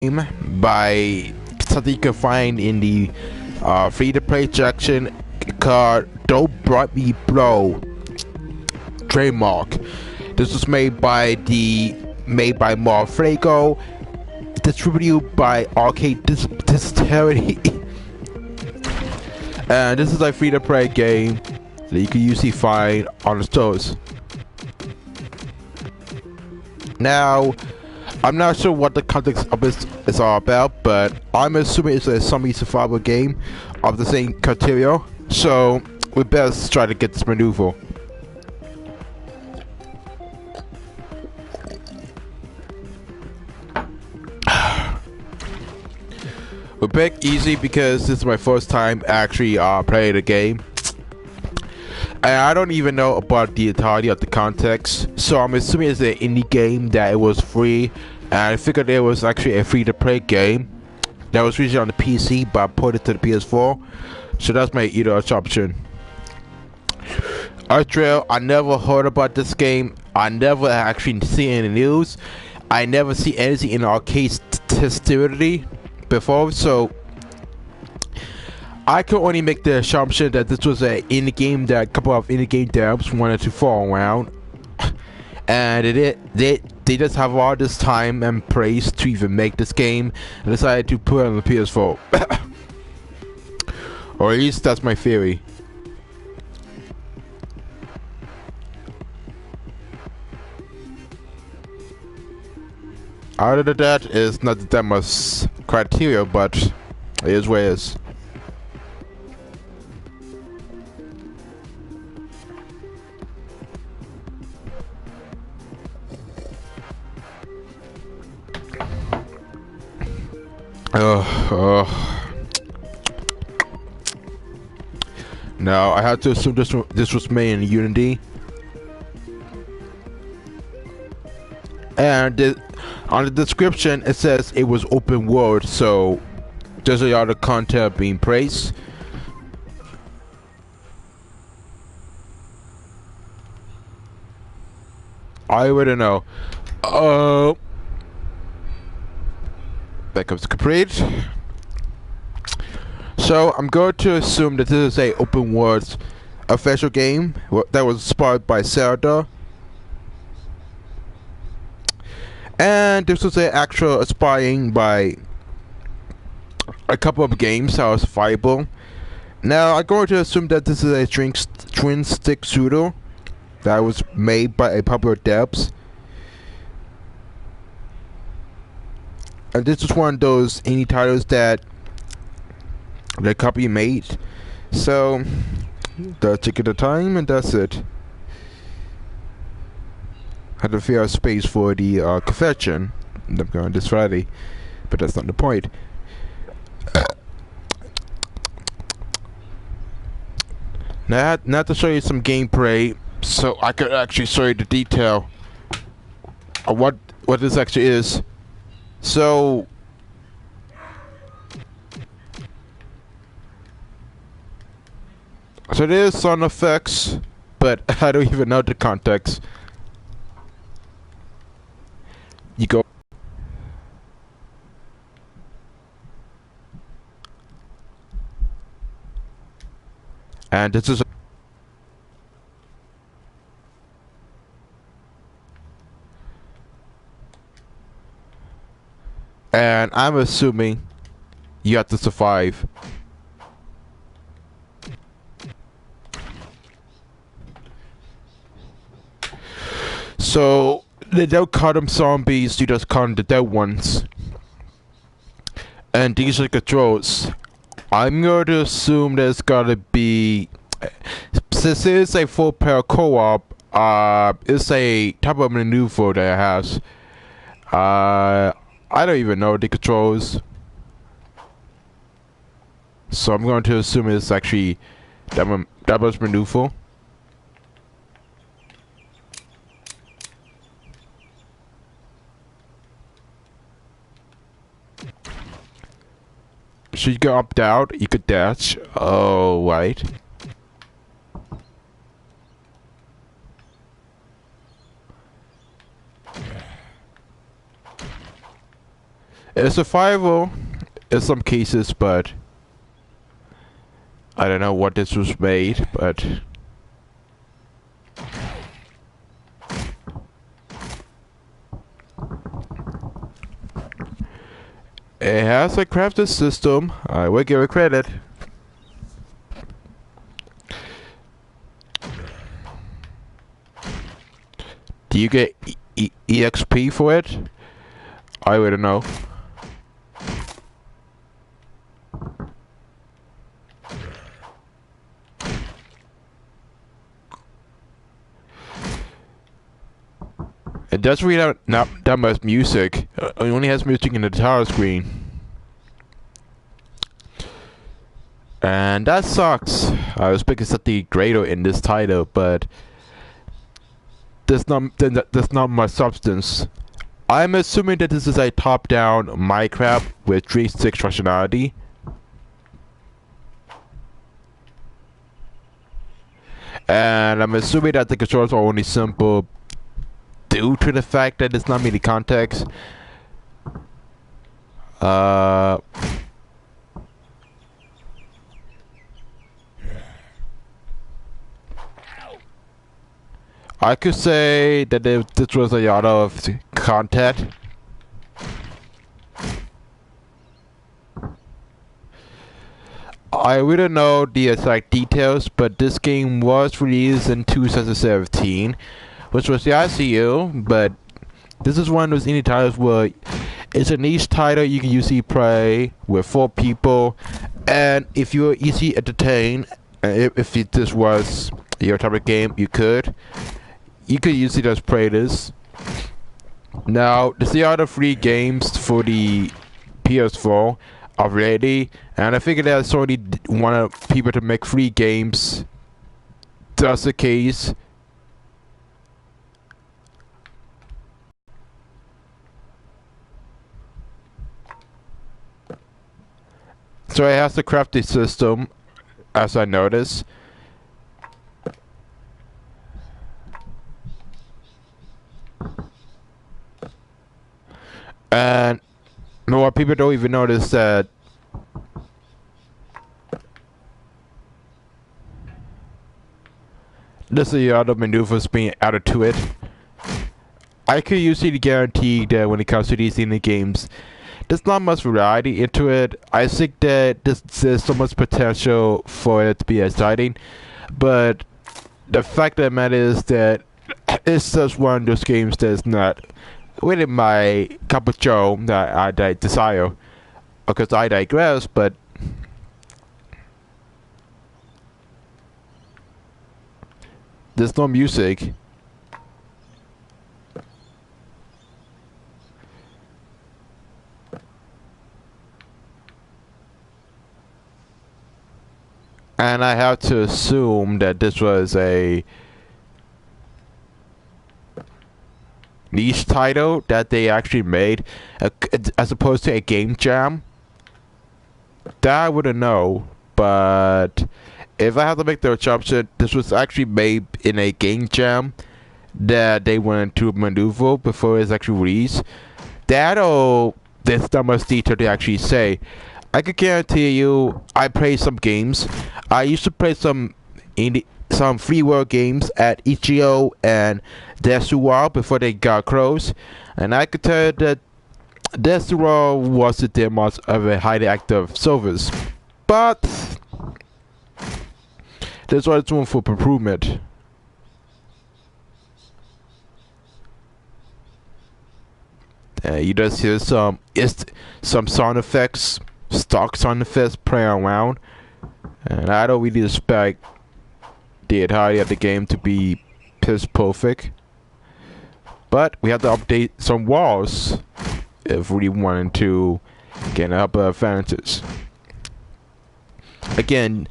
by something you can find in the free-to-play section called "Don't Bright Me Blow" trademark. This was made by Marfrago, distributed by Arcade Distillery, and this is a free-to-play game that you can usually find on the stores. Now, I'm not sure what the context of this is all about, but I'm assuming it's a zombie survival game of the same criteria. So we best try to get this maneuver. We're back easy because this is my first time actually playing the game. And I don't even know about the entirety of the context, so I'm assuming it's an indie game that it was free, and I figured it was actually a free-to-play game that was originally on the PC but ported to the PS4, so that's my either option. Australia, I never heard about this game. I never actually seen any news. I never see anything in arcade history before, so I could only make the assumption that this was an indie game that a couple of indie game devs wanted to fall around, and they just have all this time and praise to even make this game and decided to put it on the PS4. Or at least that's my theory. Other than that, it's not that much criteria, but it is what it is. Now I have to assume this was made in Unity, and on the description it says it was open world, so there's a lot of content being praised. I wouldn't know. Backups complete. So I'm going to assume that this is a open world official game that was inspired by Zelda, and this was an actual inspiring by a couple of games that was viable. Now I'm going to assume that this is a twin stick shooter that was made by a popular devs. And this is one of those indie titles that the company made. So that's take the time, and that's it. Had to figure out space for the confession. I'm going this Friday, but that's not the point. Now to show you some gameplay, so I could actually show you the detail of what this actually is. So there's sound effects, but I don't even know the context. You go, and this is, and I'm assuming you have to survive. So they don't call them zombies, you just call them the dead ones. And these are the controls. I'm going to assume there's gotta be, since it's a 4-player co-op, it's a type of maneuver that it has. I don't even know the controls, so I'm going to assume it's actually that much maneuver. So you can opt out, you could dash. Oh, right. It's survival in some cases, but I don't know what this was made, but it has a crafted system. I will give it credit. Do you get EXP for it? I wouldn't know. It doesn't really have not that much music. It only has music in the title screen. And that sucks. I was expecting something greater in this title, but there's not much substance. I'm assuming that this is a top-down Minecraft with 360 functionality. And I'm assuming that the controls are only simple due to the fact that there's not many context. I could say that this was a lot of content. I wouldn't know the exact details, but this game was released in 2017, which was the ICU, but this is one of those indie titles where it's a niche title you can usually play with 4 people, and if you're easy entertained, if this was your type of game, you could usually just play this. Now, there's the other 3 games for the PS4 already, and I figured that Sony wanted people to make 3 games. That's the case. So it has the crafting system, as I noticed. And what people don't even notice that there's the other maneuvers being added to it. I could usually guarantee that when it comes to these indie games, there's not much variety into it. I think that there's so much potential for it to be exciting, but the fact of the matter is that it's just one of those games that's not within my cup of joe that I desire. Because I digress, but there's no music. And I have to assume that this was a niche title that they actually made, as opposed to a game jam. That I wouldn't know, but if I have to make the assumption, this was actually made in a game jam that they wanted to maneuver before it's actually released. That or there's not much detail to actually say. I could guarantee you, I played some games. I used to play some free world games at Ichio and Desua before they got closed, and I could tell you that Desua wasn't that much of a highly active service, but there's always room for improvement. You just hear some sound effects, stock sound effects playing around, and I don't really expect the entirety of the game to be piss perfect, but we have to update some walls if we wanted to get upper advantages. Again,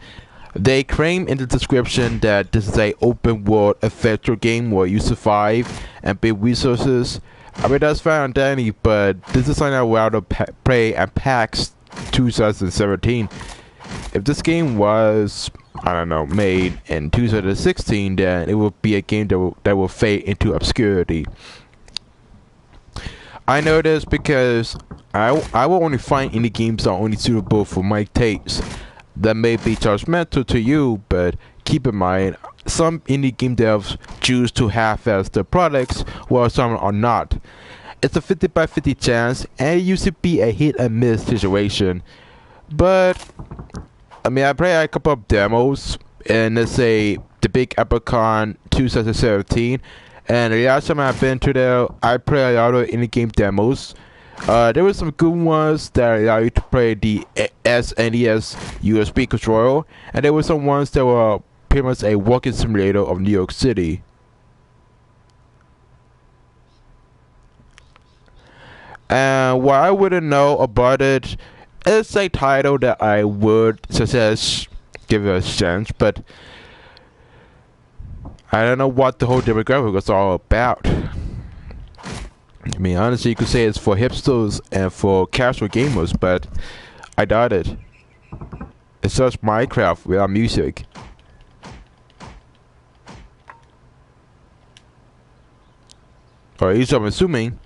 they claim in the description that this is a open world adventure game where you survive and build resources. I mean, that's fine and dandy, but this is something I would rather play at PAX 2017. If this game was, I don't know, made in 2016, then it would be a game that will fade into obscurity. I know this because I will only find indie games that are only suitable for my taste. That may be judgmental to you, but keep in mind, some indie game devs choose to half-ass their products, while some are not. It's a 50 by 50 chance, and it used to be a hit and miss situation. But I mean, I played a couple of demos, and let's say the Big Epicon 2017. And the last time I've been to there, I played a lot of indie game demos. There were some good ones that allow you to play the SNES USB controller, and there were some ones that were pretty much a walking simulator of New York City. And what I wouldn't know about it, it's a title that I would suggest give it a chance, but I don't know what the whole demographic was all about. I mean, honestly, you could say it's for hipsters and for casual gamers, but I doubt it. It's just Minecraft without music. Or at least I'm assuming.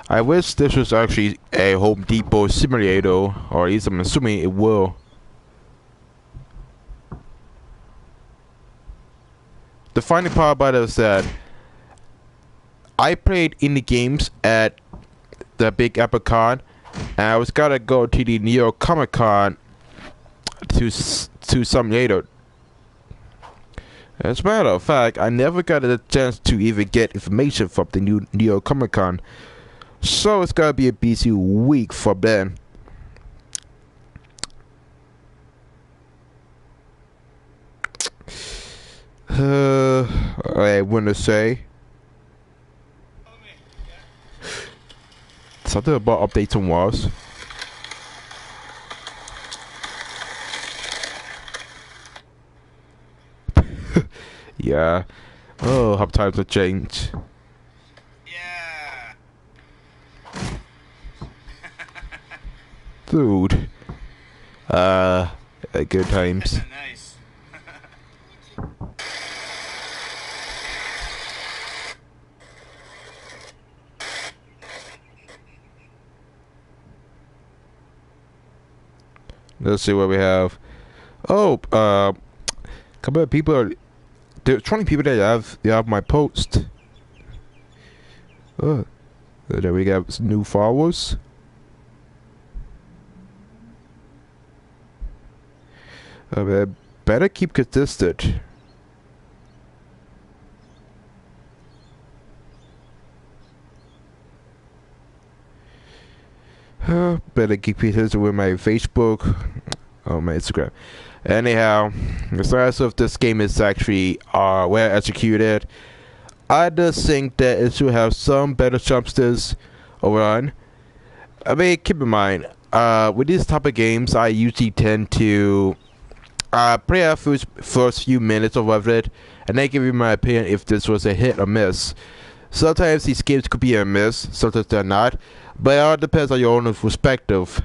I wish this was actually a Home Depot simulator, or at least I'm assuming it will. The funny part about it is that I played indie games at the Big Epicon, and I was gonna go to the New York Comic Con to some later. As a matter of fact, I never got a chance to even get information from the New York Comic Con. So it's gonna be a busy week for Ben. I wanna say something about updates on walls. Yeah. Oh, how times have changed. Dude. Good times. Nice. Let's see what we have. Oh, couple of people are. There's 20 people that have my post. Oh, there we got some new followers. Better keep consistent. Better keep consistent with my Facebook, or my Instagram. Anyhow, regardless of this game is actually well executed, I just think that it should have some better jumpsters around. I mean, keep in mind, with these type of games, I usually tend to play a first few minutes of it, and then give you my opinion if this was a hit or miss. Sometimes these games could be a miss, sometimes they're not, but it all depends on your own perspective.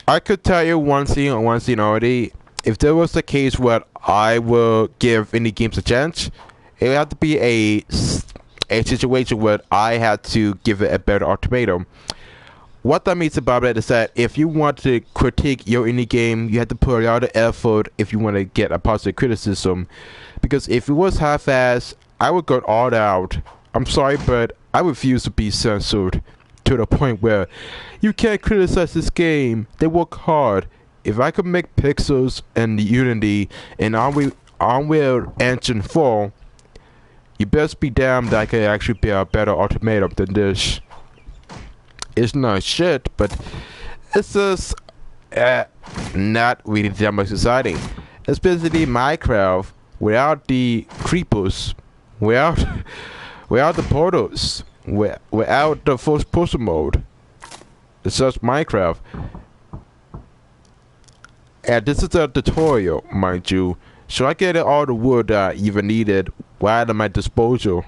I could tell you one thing already. If there was a case where I will give indie games a chance, it would have to be a situation where I had to give it a better ultimatum. What that means about it is that if you want to critique your indie game, you have to put a lot of effort if you want to get a positive criticism. Because if it was half-assed, I would go all out. I'm sorry, but I refuse to be censored to the point where you can't criticize this game. They work hard. If I could make pixels and Unity and Unreal Engine 4, you best be damned that I can actually be a better ultimatum than this. It's not shit, but it's just not really that much exciting. It's basically Minecraft without the creepers, without the portals, without the first person mode. It's just Minecraft. And this is a tutorial, mind you. So I get all the wood that I even needed right at my disposal.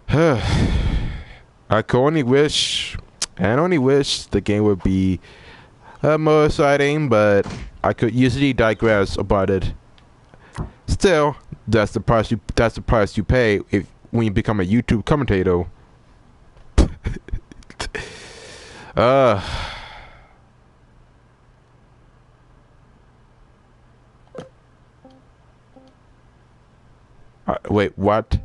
I could only wish, and only wish the game would be more exciting, but I could easily digress about it. Still, that's the price you pay if when you become a YouTube commentator. uh Wait, what?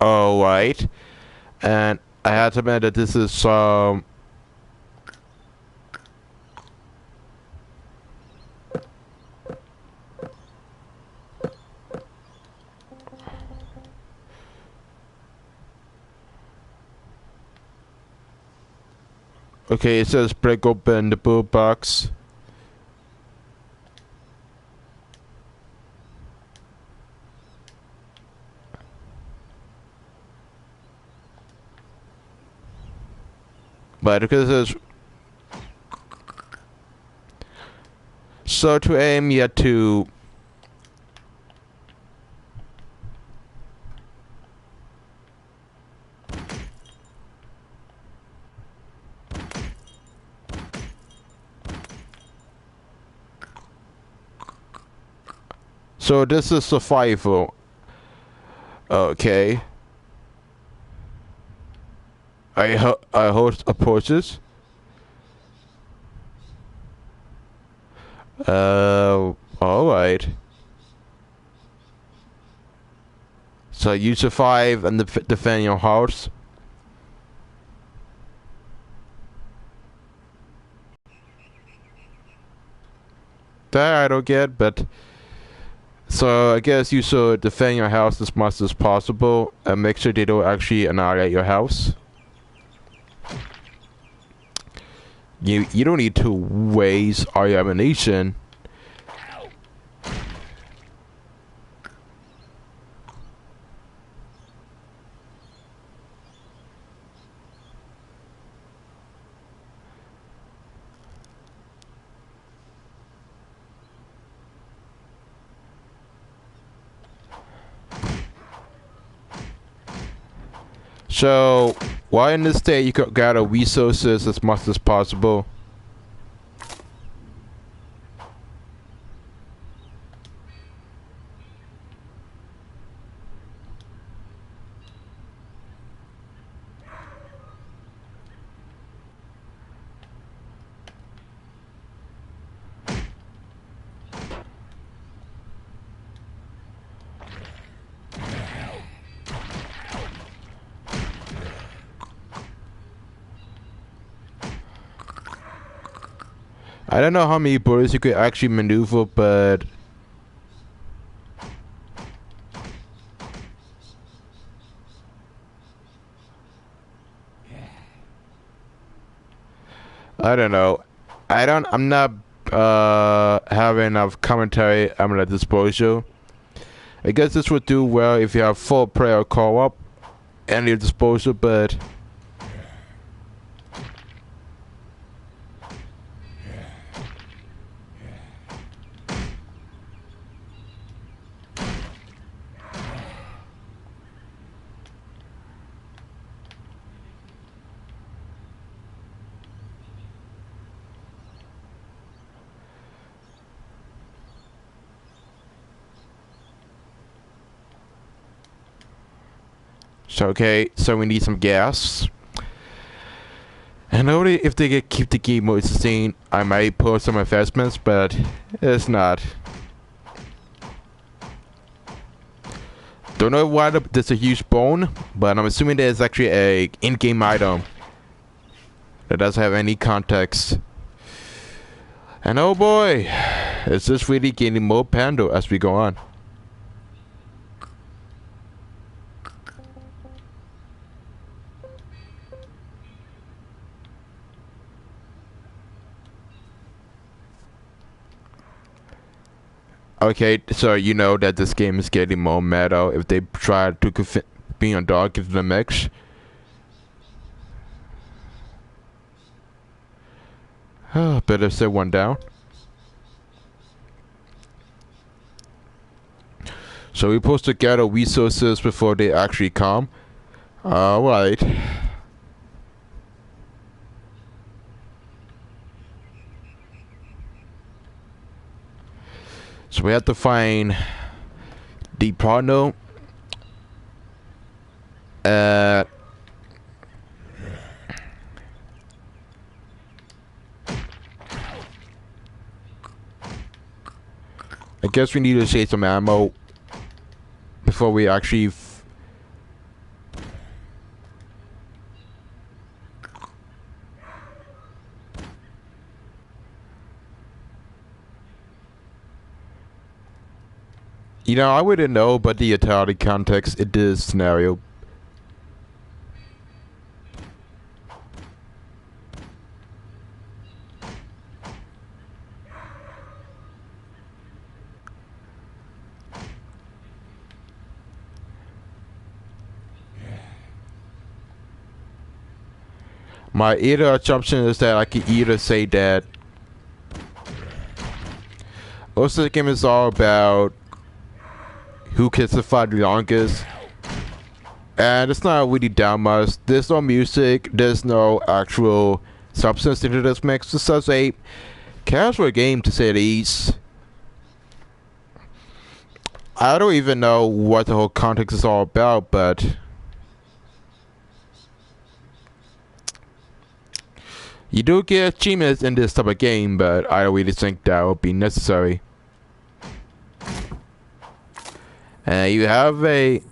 All right, and I had to admit that this is okay. It says break open the boot box. But because it's so to aim, you have to so this is survival. Okay. I host approaches. Alright. So you survive and defend your house. That I don't get, but so I guess you should defend your house as much as possible and make sure they don't actually annihilate your house. You don't need to waste all your ammunition. So, while in this state, you could gather resources as much as possible. I don't know how many bullets you could actually maneuver, but I don't know. I'm not having enough commentary at my disposal. I guess this would do well if you have full player co-op at your disposal, but so okay, so we need some gas. And only if they get keep the game more sustained, I might put some investments, but it's not. Don't know why there's a huge bone, but I'm assuming there's actually a in-game item that doesn't have any context. And oh boy, is this really getting more pando as we go on. Okay, so you know that this game is getting more meta if they try to being a dog into the mix. Better set one down. So we're supposed to gather resources before they actually come. Alright. So we have to find the partner. I guess we need to save some ammo before we actually you know, I wouldn't know but the entirety context in this scenario. My either assumption is that I could either say that most of the game is all about who can survive the longest, and it's not really that much. There's no music, there's no actual substance into this mix. It's such a casual game to say the least. I don't even know what the whole context is all about, but you do get achievements in this type of game, but I don't really think that would be necessary. And you have a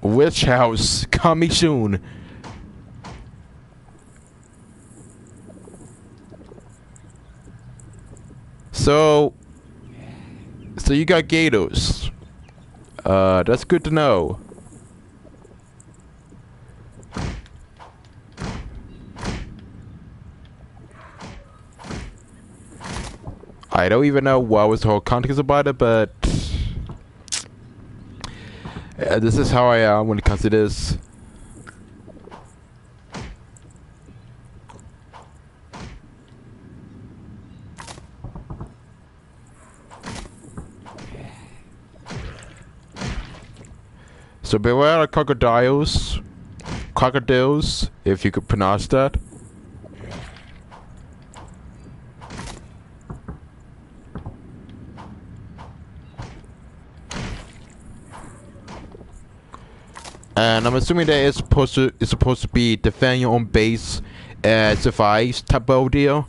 witch house coming soon. So you got gators. That's good to know. I don't even know what was the whole context about it, but this is how I am when it comes to this. So beware of crocodiles, if you could pronounce that. And I'm assuming that it's supposed to be defend your own base and survive type of deal.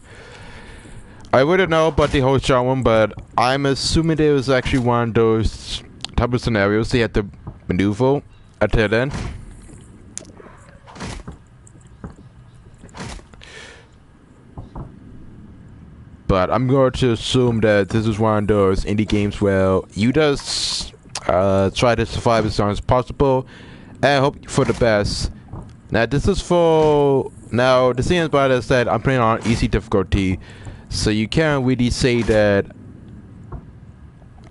I wouldn't know about the whole shot one, but I'm assuming it was actually one of those type of scenarios they had to maneuver until then. But I'm going to assume that this is one of those indie games where you just try to survive as long as possible and hope for the best. Now this is for the thing about it is that I'm playing on easy difficulty, so you can't really say that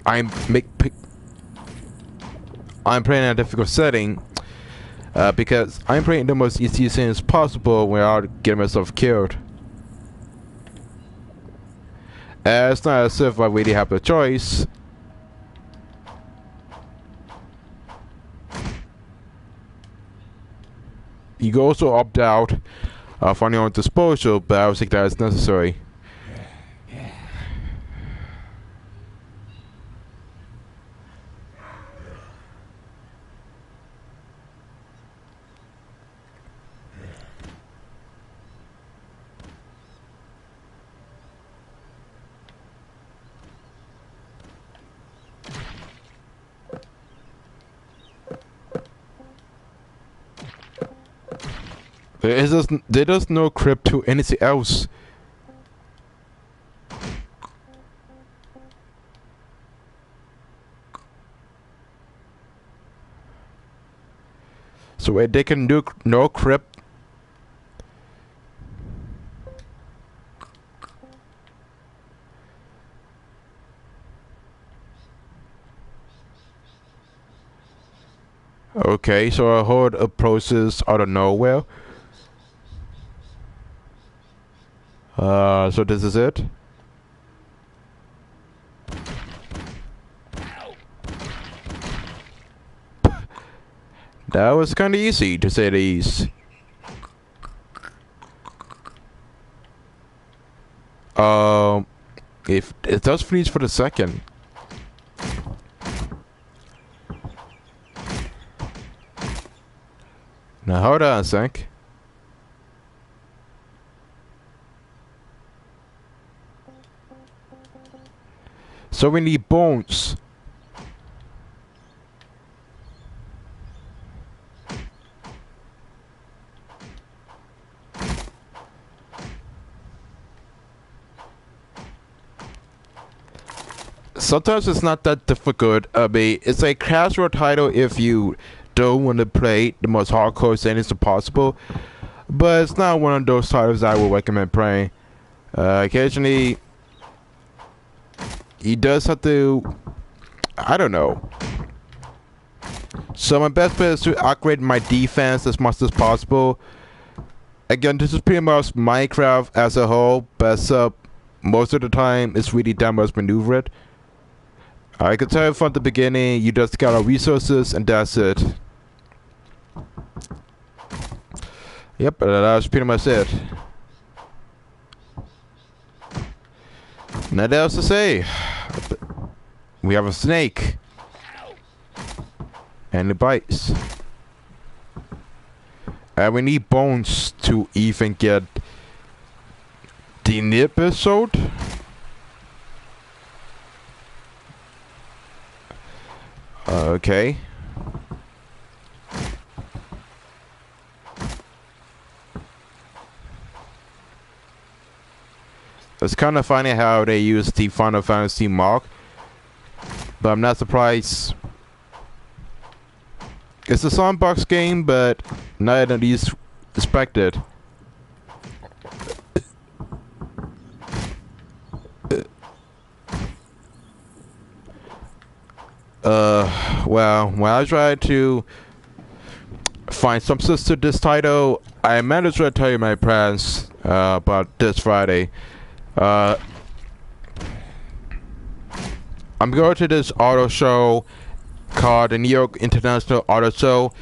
I'm playing in a difficult setting, because I'm playing the most easy things possible without getting myself killed. It's not as if I really have a choice. You can also opt out on your own disposal, but I don't think that is necessary. There's no crypt to anything else. So wait, they can do no crypt. Okay, so a horde approaches out of nowhere. So this is it. That was kind of easy, to say the least. If it does freeze for the second. Now hold on a sec. So we need bones. Sometimes it's not that difficult. I mean, it's a casual title if you don't want to play the most hardcore settings possible. But it's not one of those titles I would recommend playing. Occasionally, he does have to, I don't know. So my best bet is to upgrade my defense as much as possible. Again, this is pretty much Minecraft as a whole, but most of the time it's really damage maneuvered. I can tell you from the beginning, you just got our resources and that's it. Yep, that's pretty much it. Nothing else to say. We have a snake. And it bites. And we need bones to even get the episode. Okay. It's kind of funny how they use the Final Fantasy mark, but I'm not surprised. It's a sandbox game, but not at least expected. Well, when I tried to find substance to this title, I managed to tell you my plans about this Friday. I'm going to this auto show called the New York International Auto Show.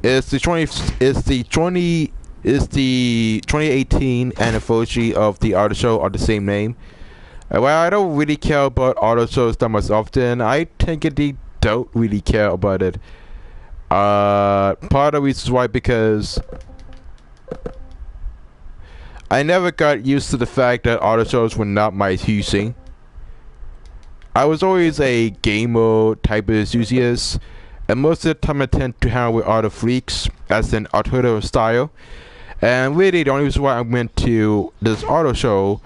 It's the 2018 anniversary of the auto show of the same name. Well, I don't really care about auto shows that much often. I technically don't really care about it. Part of the reason why, because I never got used to the fact that auto shows were not my huge thing. I was always a gamer type of enthusiast, and most of the time I tend to hang with auto freaks as an alternative style. And really the only reason why I went to this auto show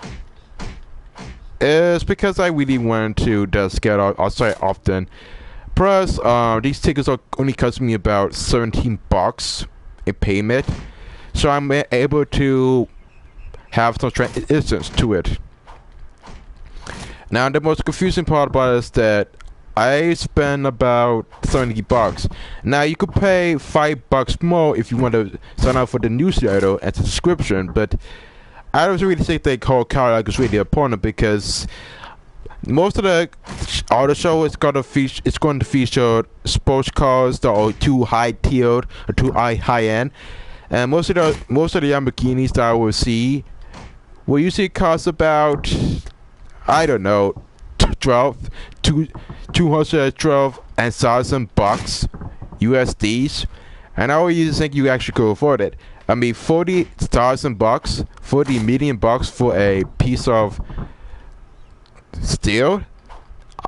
is because I really wanted to just get outside often. Plus, these tickets are only costing me about $17 in payment, so I'm able to have some transitions to it. Now, the most confusing part about it is that I spend about $70. Now, you could pay $5 more if you want to sign up for the newsletter and subscription, but I don't really think the whole catalog is really important, because most of the auto show is going to feature sports cars that are too high tiered or too high end, and most of the Lamborghinis that I will see will usually cost about, I don't know, $212,000 USDs, and I always think you actually could afford it. I mean, $40,000, $40 million for a piece of steel,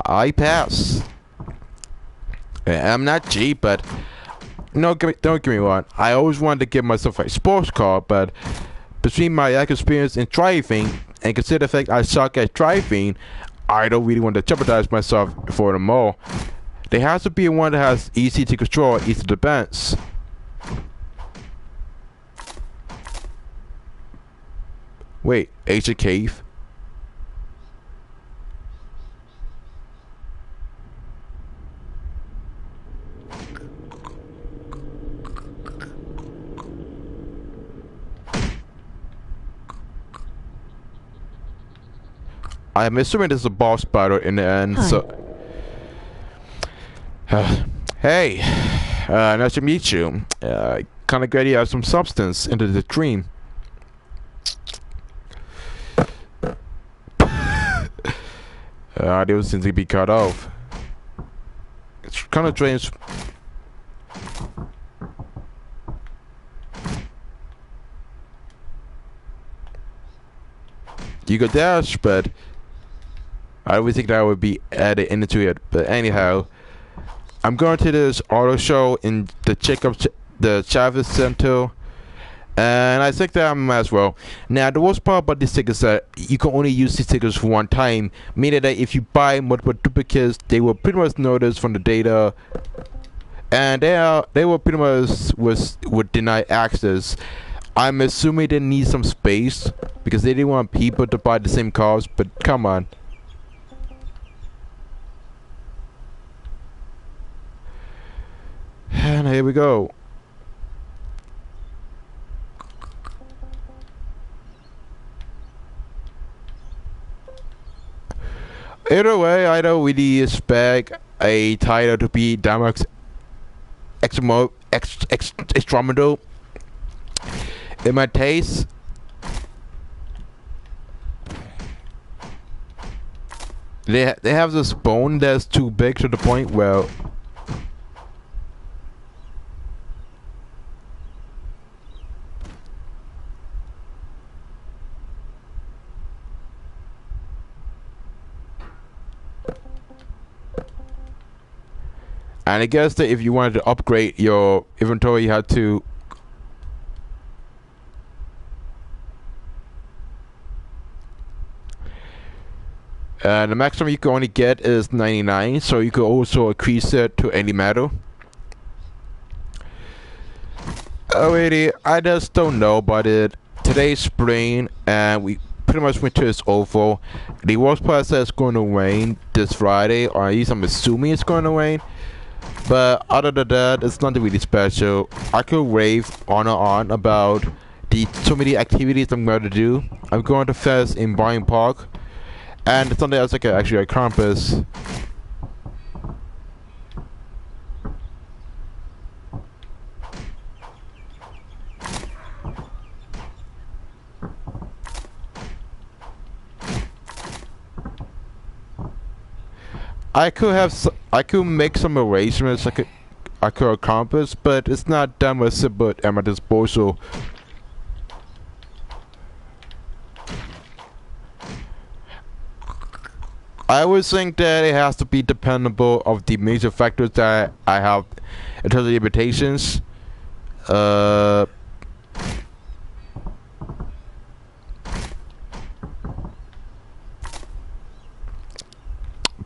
I pass. I'm not cheap, but No, don't get me wrong. I always wanted to get myself a sports car, but between my lack of experience in driving and consider the fact I suck at driving, I don't really want to jeopardize myself for them all. There has to be one that has easy to control, easy to balance. Wait, ancient cave? I'm assuming there's a boss battle in the end, so... Hey! Nice to meet you. Kinda glad you have some substance into the dream. Audio seems to be cut off. It's kinda strange. You could dash, but... I would think that would be added into it, but anyhow, I'm going to this auto show in the the Chavez Center, and I think that I might as well. Now, the worst part about these tickets is that you can only use these tickets one time, meaning that if you buy multiple duplicates, they will pretty much notice from the data, and they will pretty much would deny access. I'm assuming they need some space because they didn't want people to buy the same cars, but come on. And here we go. Either way, I don't really expect a title to be Damark's Extremado. In my taste, they have this bone that's too big to the point where and I guess that if you wanted to upgrade your inventory, you had to the maximum you can only get is 99, so you could also increase it to any metal. Alrighty, I just don't know about it. Today's spring, and we pretty much winter is over. The worst part is that it's going to rain this Friday, or at least I'm assuming it's going to rain. But other than that, it's nothing really special. I could rave on and on about the so many activities I'm going to do. I'm going to fest in Bryant Park, and it's something else I can actually accomplish. I could make some arrangements I could accomplish, but it's not that much simple at my disposal. I would think that it has to be dependable of the major factors that I have in terms of limitations.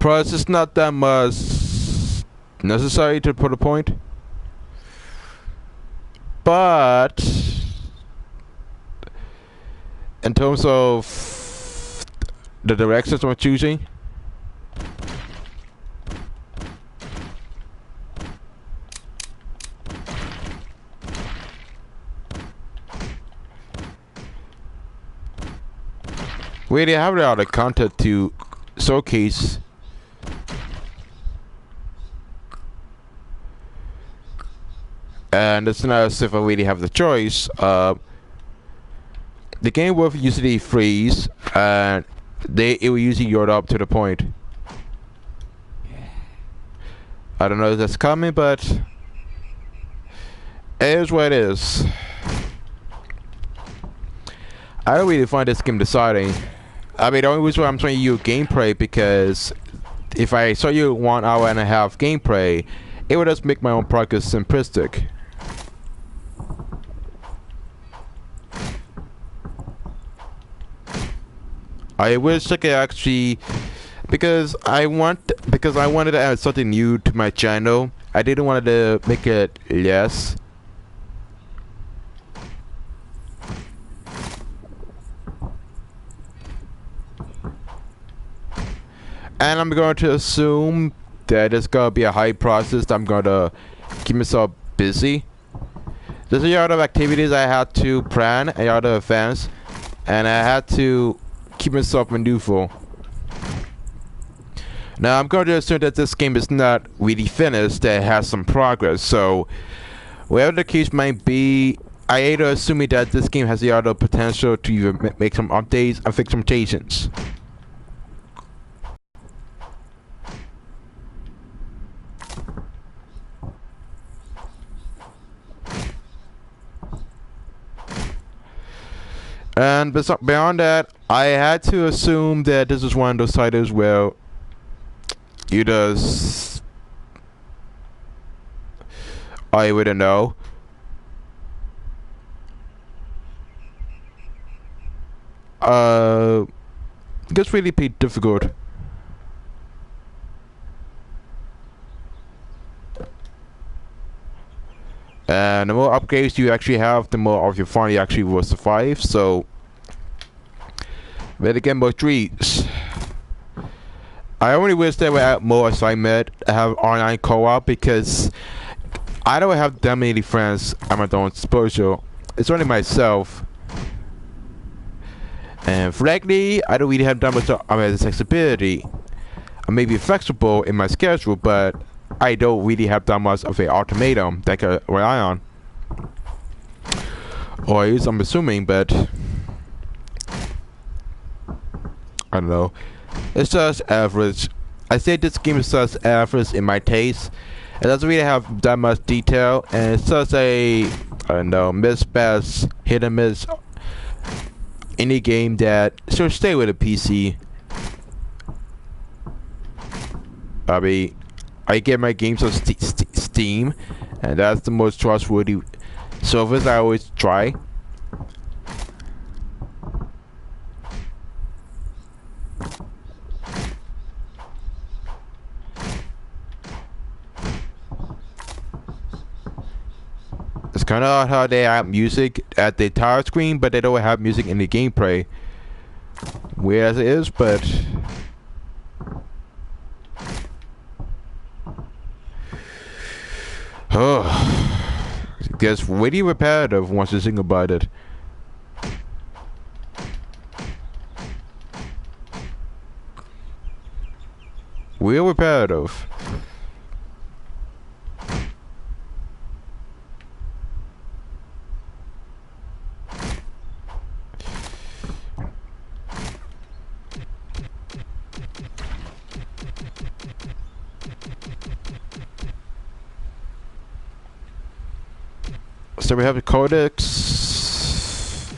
Plus, it's not that much necessary to put a point. But in terms of the directions I'm choosing, we already have a lot of content to showcase. And it's not as if I really have the choice. The game will usually freeze, and it will usually load up to the point. I don't know if that's coming, but it is what it is. I don't really find this game deciding. I mean, the only reason why I'm showing you gameplay, because if I show you 1 hour and a half gameplay, it would just make my own progress simplistic. I wish I could actually, because I wanted to add something new to my channel. I didn't want to make it less. And I'm going to assume that it's going to be a high process. I'm going to keep myself busy. There's a lot of activities I had to plan, a lot of events, and I had to keep myself maneuverable. Now I'm going to assume that this game is not really finished, that it has some progress, so whatever the case might be, I am assuming that this game has a lot of potential to even make some updates and fix some mutations. And beyond that, I had to assume that this is one of those titles where you just, I wouldn't know. It gets really pretty difficult. And the more upgrades you actually have, the more of your fun you actually will survive. So, better get more trees. I only wish they would add more assignment, have online co-op, because I don't have that many friends at my own disposal. It's only myself. And frankly, I don't really have that much accessibility. I may be flexible in my schedule, but I don't really have that much of an ultimatum that I can rely on. Or at least I'm assuming, but I don't know. It's just average. I say this game is just average in my taste. It doesn't really have that much detail, and it's just a, I don't know, miss-best, hit-and-miss indie game that should stay with a PC. I mean, I get my games on Steam, and that's the most trustworthy service I always try. It's kind of odd how they have music at the entire screen, but they don't have music in the gameplay. Weird as it is, but it gets really repetitive once you think about it. Real repetitive. So we have the codex.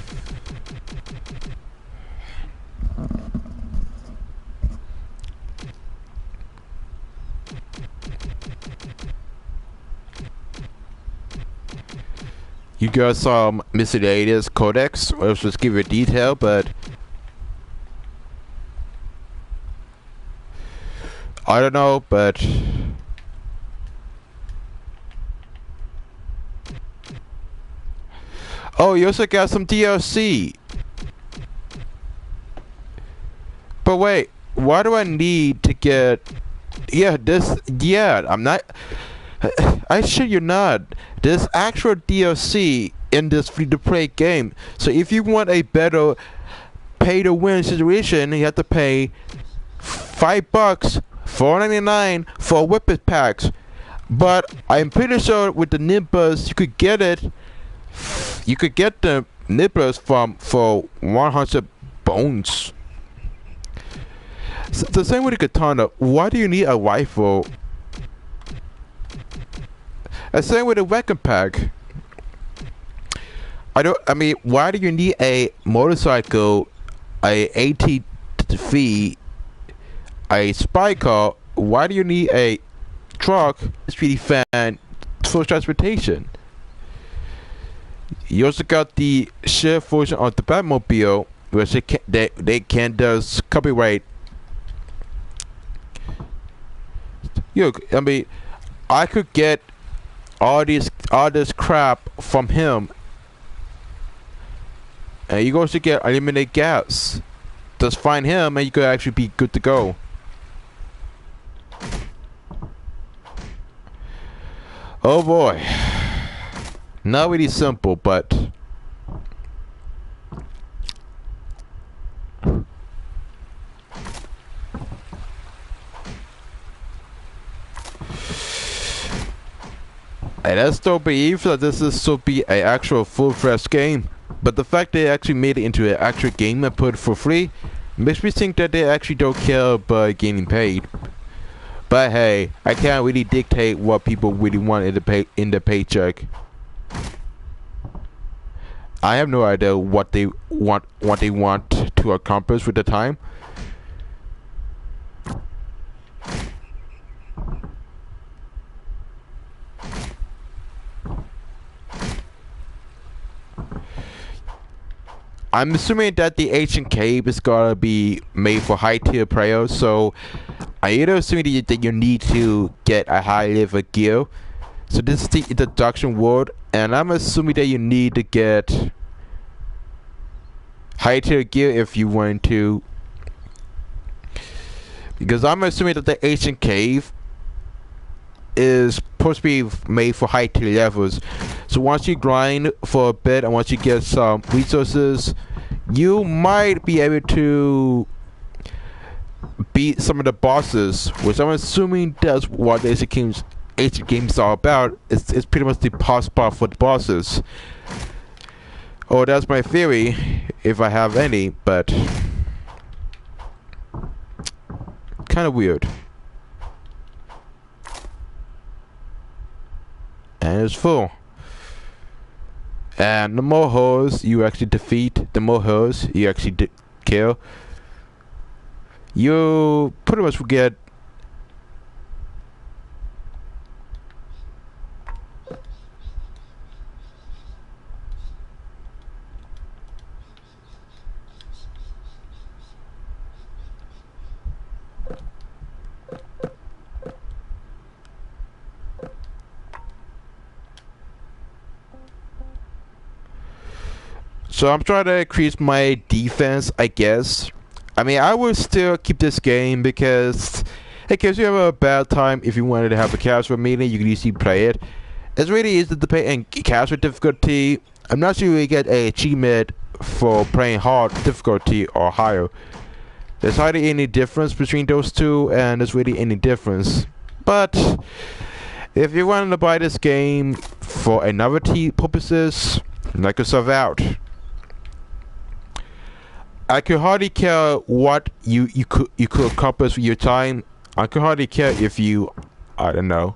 You got some miscellaneous codex, which just give you detail, but I don't know, but oh, you also got some DLC. But wait, why do I need to get? Yeah, I'm not. I shit you not. There's actual DLC in this free-to-play game. So if you want a better pay-to-win situation, you have to pay $5, $4.99 for weapon packs. But I'm pretty sure with the Nimbus, you could get it. You could get the Nimbus for 100 bones. So the same with the katana. Why do you need a rifle? The same with a weapon pack. I mean, why do you need a motorcycle, a ATV, a spy car? Why do you need a truck? It's really fan for transportation. You also got the shared version of the Batmobile, which they can't does copyright. I mean, I could get all this crap from him, and you going to get unlimited gas. Just find him, and you could actually be good to go. Oh boy, not really simple, but and I still believe that this is still be an actual full-fledged game. But the fact they actually made it into an actual game and put it for free makes me think that they actually don't care about getting paid. But hey, I can't really dictate what people really want in the paycheck. I have no idea what they want to accomplish with the time. I'm assuming that the ancient cave is gonna be made for high tier players, so I either assuming that you need to get a high level gear. So this is the introduction world, and I'm assuming that you need to get high tier gear if you want to, because I'm assuming that the ancient cave is supposed to be made for high tier levels. So once you grind for a bit and once you get some resources, you might be able to beat some of the bosses, which I'm assuming that's what the ancient games are about. It's pretty much the boss part for the bosses. Oh, that's my theory, if I have any, but kind of weird. And it's full. And the more hoes you actually defeat, the more hoes you actually kill, you pretty much will get so I'm trying to increase my defense, I guess. I mean, I would still keep this game because in case you have a bad time, if you wanted to have a casual meeting, you can easily play it. It's really easy to play in casual difficulty. I'm not sure you get an achievement for playing hard difficulty or higher. There's hardly any difference between those two, and there's really any difference. But if you wanted to buy this game for a novelty purposes, knock yourself out. I could hardly care what you could accomplish with your time. I could hardly care if you, I don't know.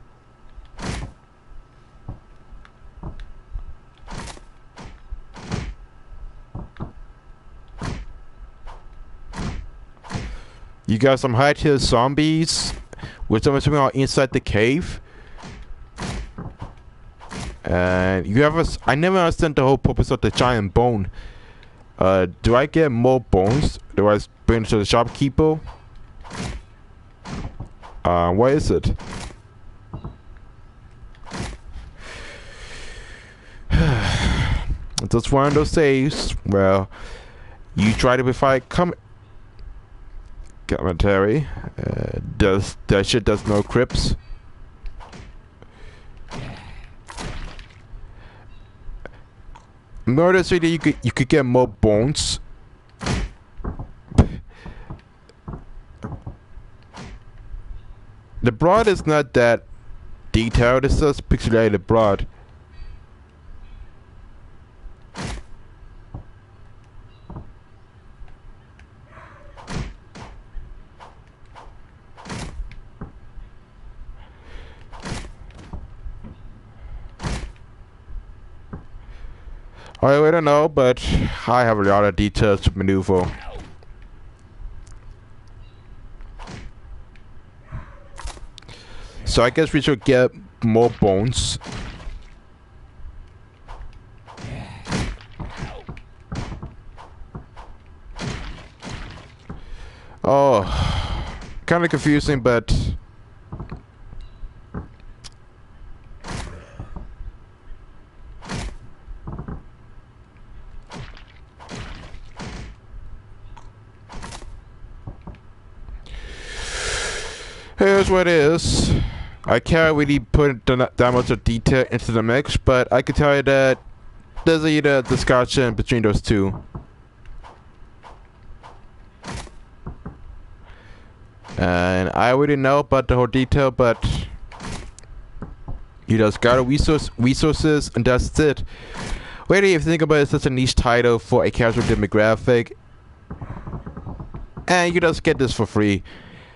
You got some high tier zombies, with some of them are inside the cave. And you have I never understand the whole purpose of the giant bone. Do I get more bones? Do I bring to the shopkeeper? What is it? That's one of those days. Well, you try to fight commentary. That shit does no crips. Notice that you could get more bones. The broad is not that detailed, it's just pixelated broad. I don't know, but I have a lot of details to maneuver. So I guess we should get more bones. Oh, kind of confusing, but here's what it is. I can't really put that much of detail into the mix, but I can tell you that there's a discussion between those two. And I already know about the whole detail, but you just got resources, and that's it. Really, if you think about it, it's such a niche title for a casual demographic, and you just get this for free.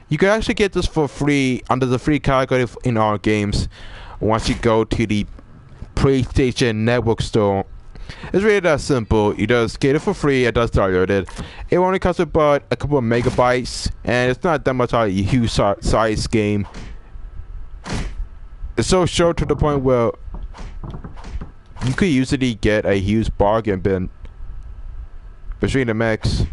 You can actually get this for free under the free category in our games once you go to the PlayStation Network store. It's really that simple. You just get it for free and just download it. It only costs about a couple of megabytes, and it's not that much of a huge size game. It's so short to the point where you could easily get a huge bargain bin between the mix.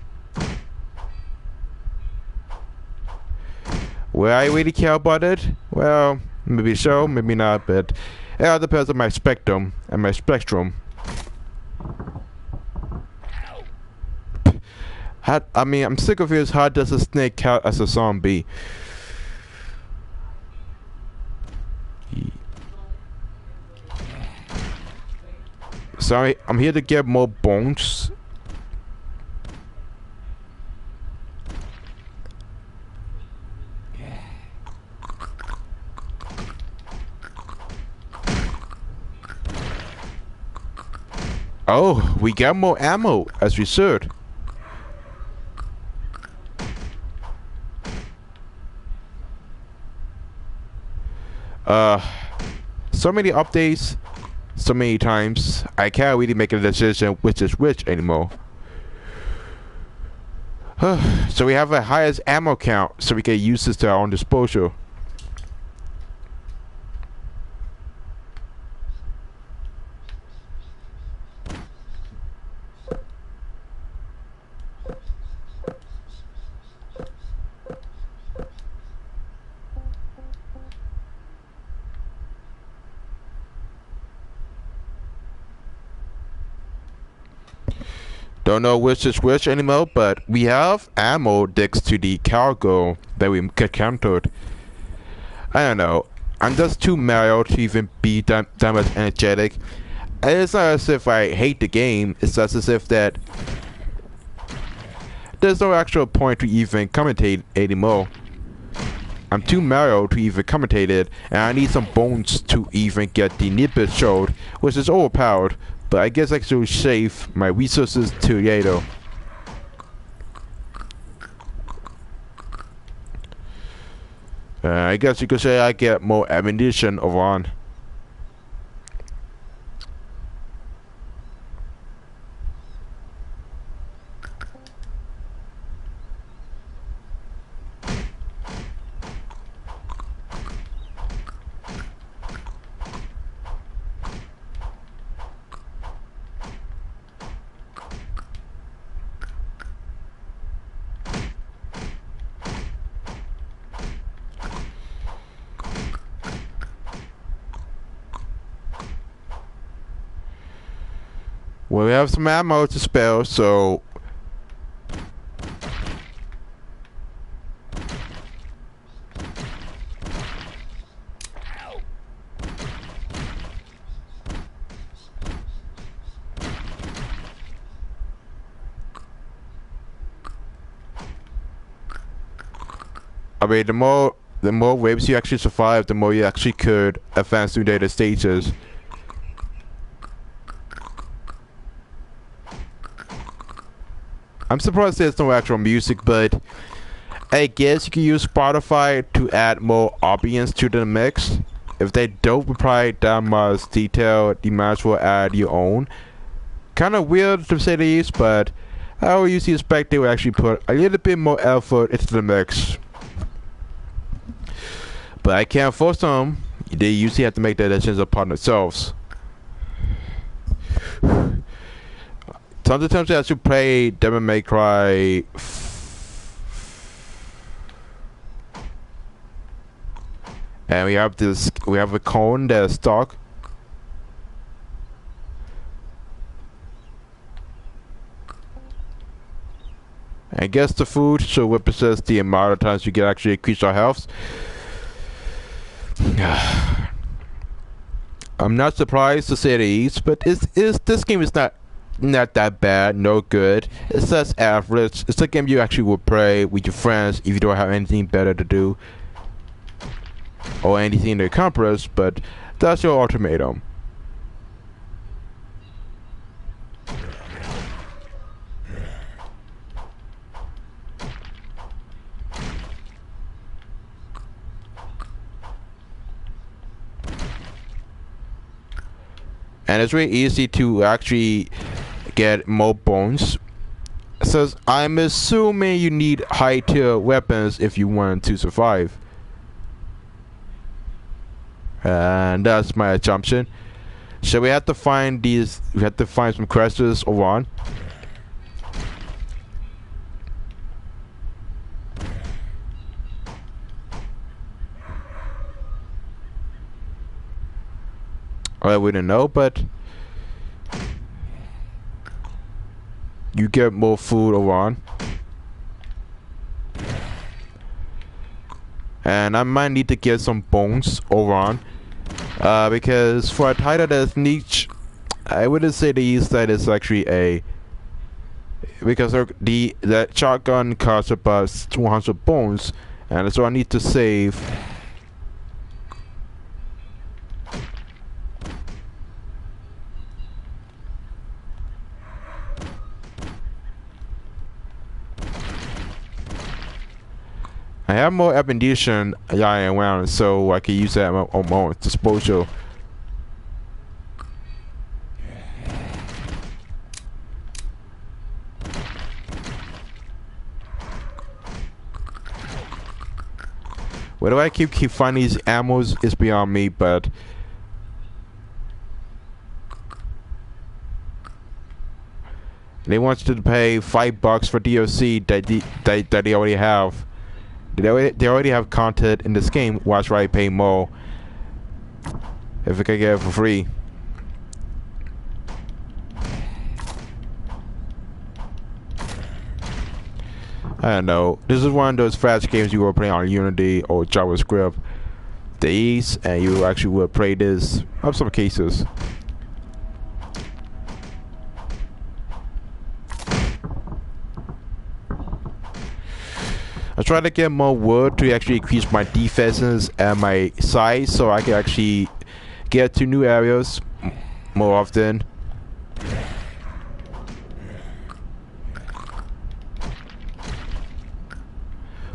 Will I really care about it? Well, maybe so, maybe not, but it all depends on my spectrum and my spectrum. I'm sick of his how does a snake count as a zombie? Sorry, I'm here to get more bones. Oh, we got more ammo, as we should. So many updates, so many times, I can't really make a decision which is which anymore. So we have a highest ammo count, so we can use this to our own disposal. Don't know which is which anymore, but we have ammo next to the cargo that we encountered. I don't know. I'm just too mellow to even be that much energetic. And it's not as if I hate the game. It's just as if that there's no actual point to even commentate anymore. I'm too mellow to even commentate it, and I need some bones to even get the nippet showed, which is overpowered. But I guess I should save my resources to later. I guess you could say I get more ammunition over on. Well, we have some ammo to spare, so I mean, the more waves you actually survive, the more you actually could advance through later stages. I'm surprised there's no actual music, but I guess you can use Spotify to add more ambience to the mix. If they don't provide that much detail, you might as well add your own. Kind of weird to say the least, but I would usually expect they would actually put a little bit more effort into the mix. But I can't force them. They usually have to make their decisions upon themselves. Sometimes I should play Devil May Cry And we have this. We have a cone that's stuck. I guess the food should represent the amount of times we can actually increase our health. I'm not surprised to say the least, but this game is not that bad, no good. It's just average. It's a game you actually would play with your friends if you don't have anything better to do or anything to accomplish, but that's your ultimatum. And it's really easy to actually get more bones. It says, I'm assuming you need high tier weapons if you want to survive. And that's my assumption. So we have to find these, we have to find some crystals around. I wouldn't know, but you get more food around. And I might need to get some bones around. Because for a title that's niche, I wouldn't say the east side is actually a, because that shotgun costs about 200 bones, and so I need to save. I have more ammunition lying around, so I can use that on my disposal. Where do I keep finding these ammos is beyond me, but they want you to pay $5 for DLC that they already have. They already have content in this game. Why should I pay more if I can get it for free? I don't know. This is one of those flash games you will play on Unity or JavaScript. The ease, and you actually will play this in some cases. I try to get more wood to actually increase my defenses and my size, so I can actually get to new areas more often.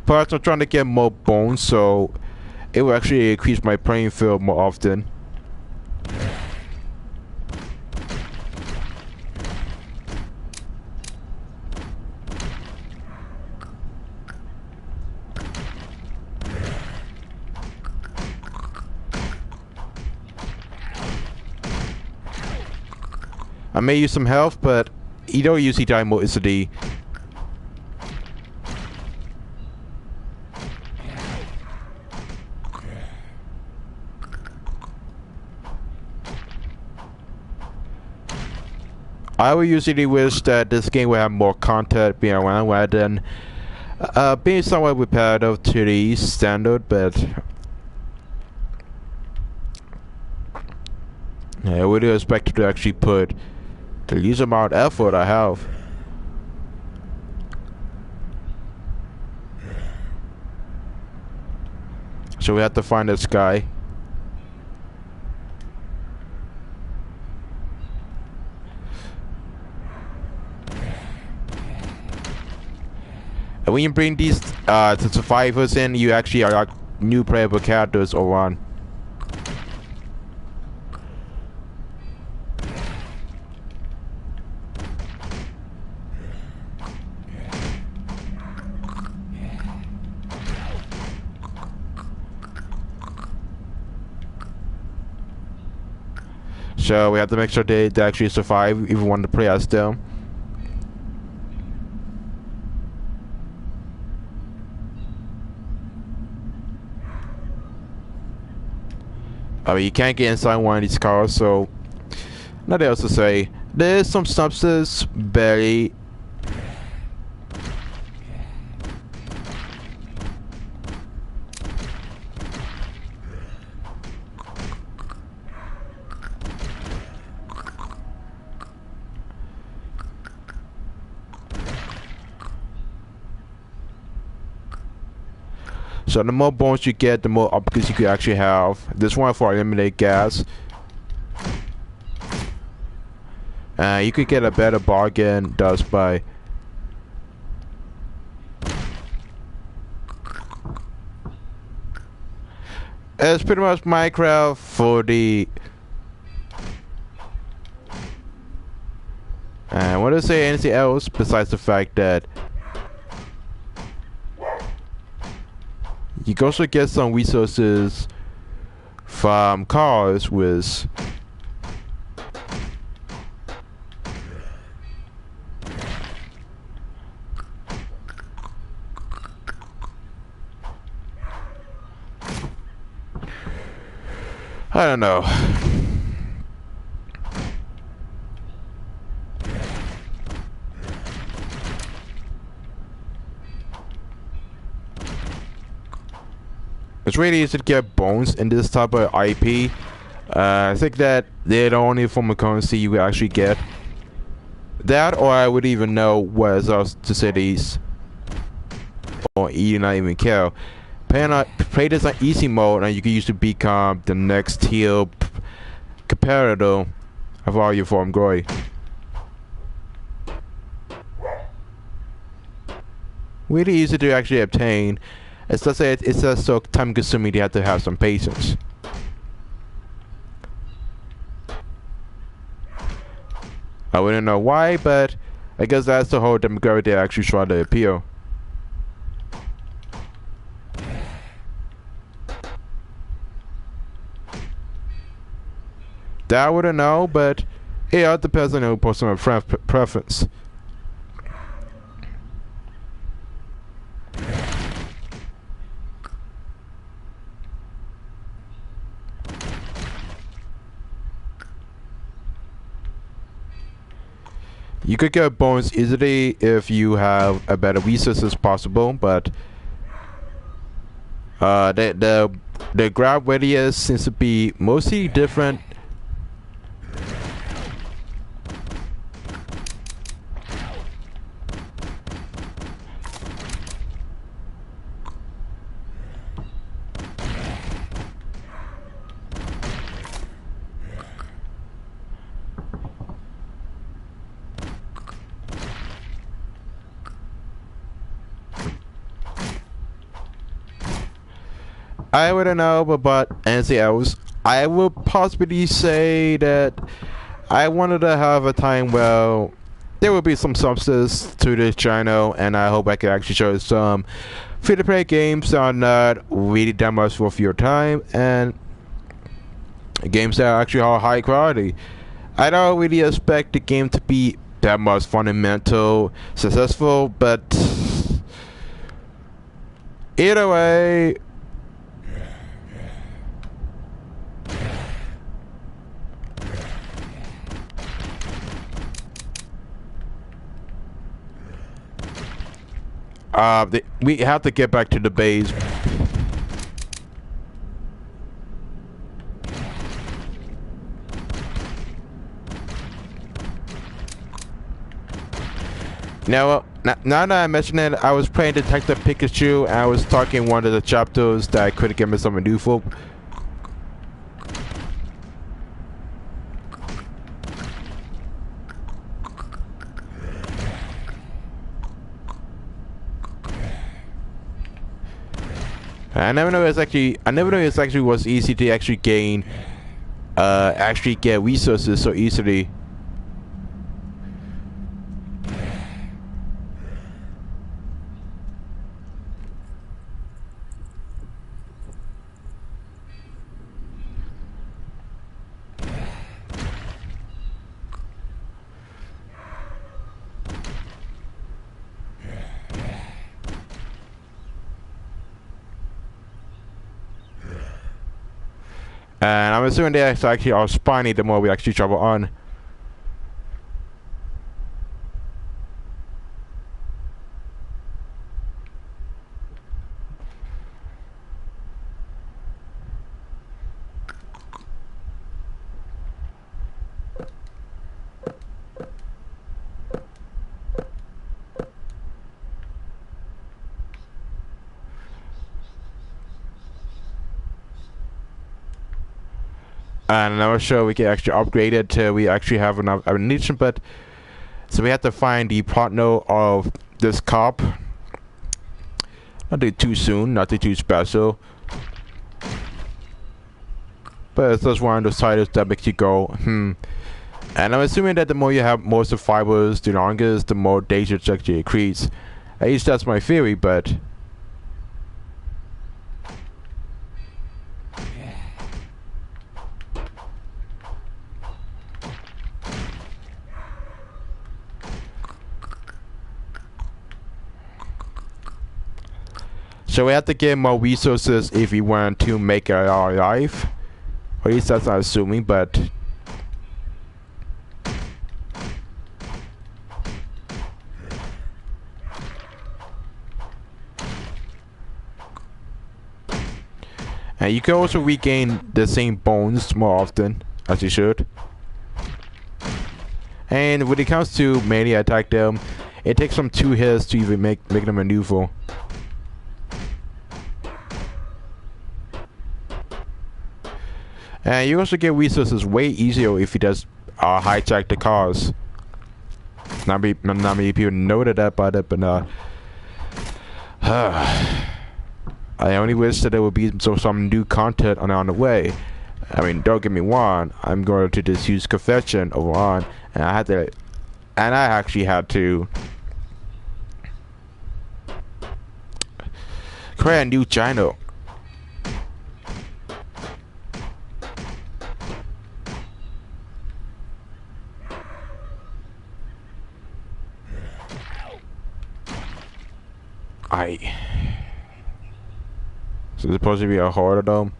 Plus, I'm trying to get more bones, so it will actually increase my playing field more often. I may use some health, but you don't usually die more easily. I would usually wish that this game would have more content being around rather than being somewhat repetitive to the standard, but I would expect to actually put the least amount of effort I have. So we have to find this guy. And when you bring these the survivors in, you actually are like new playable characters around. So we have to make sure they actually survive if we want to play as them. I mean, you can't get inside one of these cars, so nothing else to say. There's some substance, barely. So the more bones you get, the more upgrades you could actually have. This one for eliminate gas. You could get a better bargain just by it's pretty much Minecraft for the what to say anything else besides the fact that you can also get some resources from cars with I don't know. It's really easy to get bones in this type of IP. I think that they're the only form of currency you would actually get. That, or I would even know what else to say these, or even not even care. Play this on easy mode, and you can use to become the next tier competitor of all your form glory. Really easy to actually obtain. It's just so time consuming. You have to have some patience. I wouldn't know why, but I guess that's the whole demographic they actually try to appeal. That I wouldn't know, but yeah, it depends on your personal preference. You could get bones easily if you have a better resources possible, but the grab radius seems to be mostly different. I wouldn't know about anything else. I would possibly say that I wanted to have a time where there will be some substance to this channel, and I hope I can actually show some free-to-play games that are not really that much worth your time, and games that are actually high quality. I don't really expect the game to be that much fundamental successful, but either way, we have to get back to the base. Now that I mention it, I was playing Detective Pikachu, and I was talking one of the chapters that I couldn't get myself a new folk. I never know it's actually was easy to actually gain, actually get resources so easily. And I'm assuming that's actually our spiny the more we actually travel on. And I'm not sure we can actually upgrade it till we actually have enough ammunition, but so we have to find the partner of this cop. Not do too soon, not too special. But it's just one of those titles that makes you go, And I'm assuming that the more you have more survivors, the longest, the more dangerous actually increase. At least that's my theory, but so we have to get more resources if we want to make it our life. Or at least that's not assuming, but and you can also regain the same bones more often, as you should. And when it comes to melee attack them, it takes them 2 hits to even make them maneuver. And you also get resources way easier if you just hijack the cars. Not many people noted that about it, but I only wish that there would be some new content on the way. I mean, don't get me wrong, I'm going to just use confession over on, and I actually had to create a new channel. So it's supposed to be a harder dome.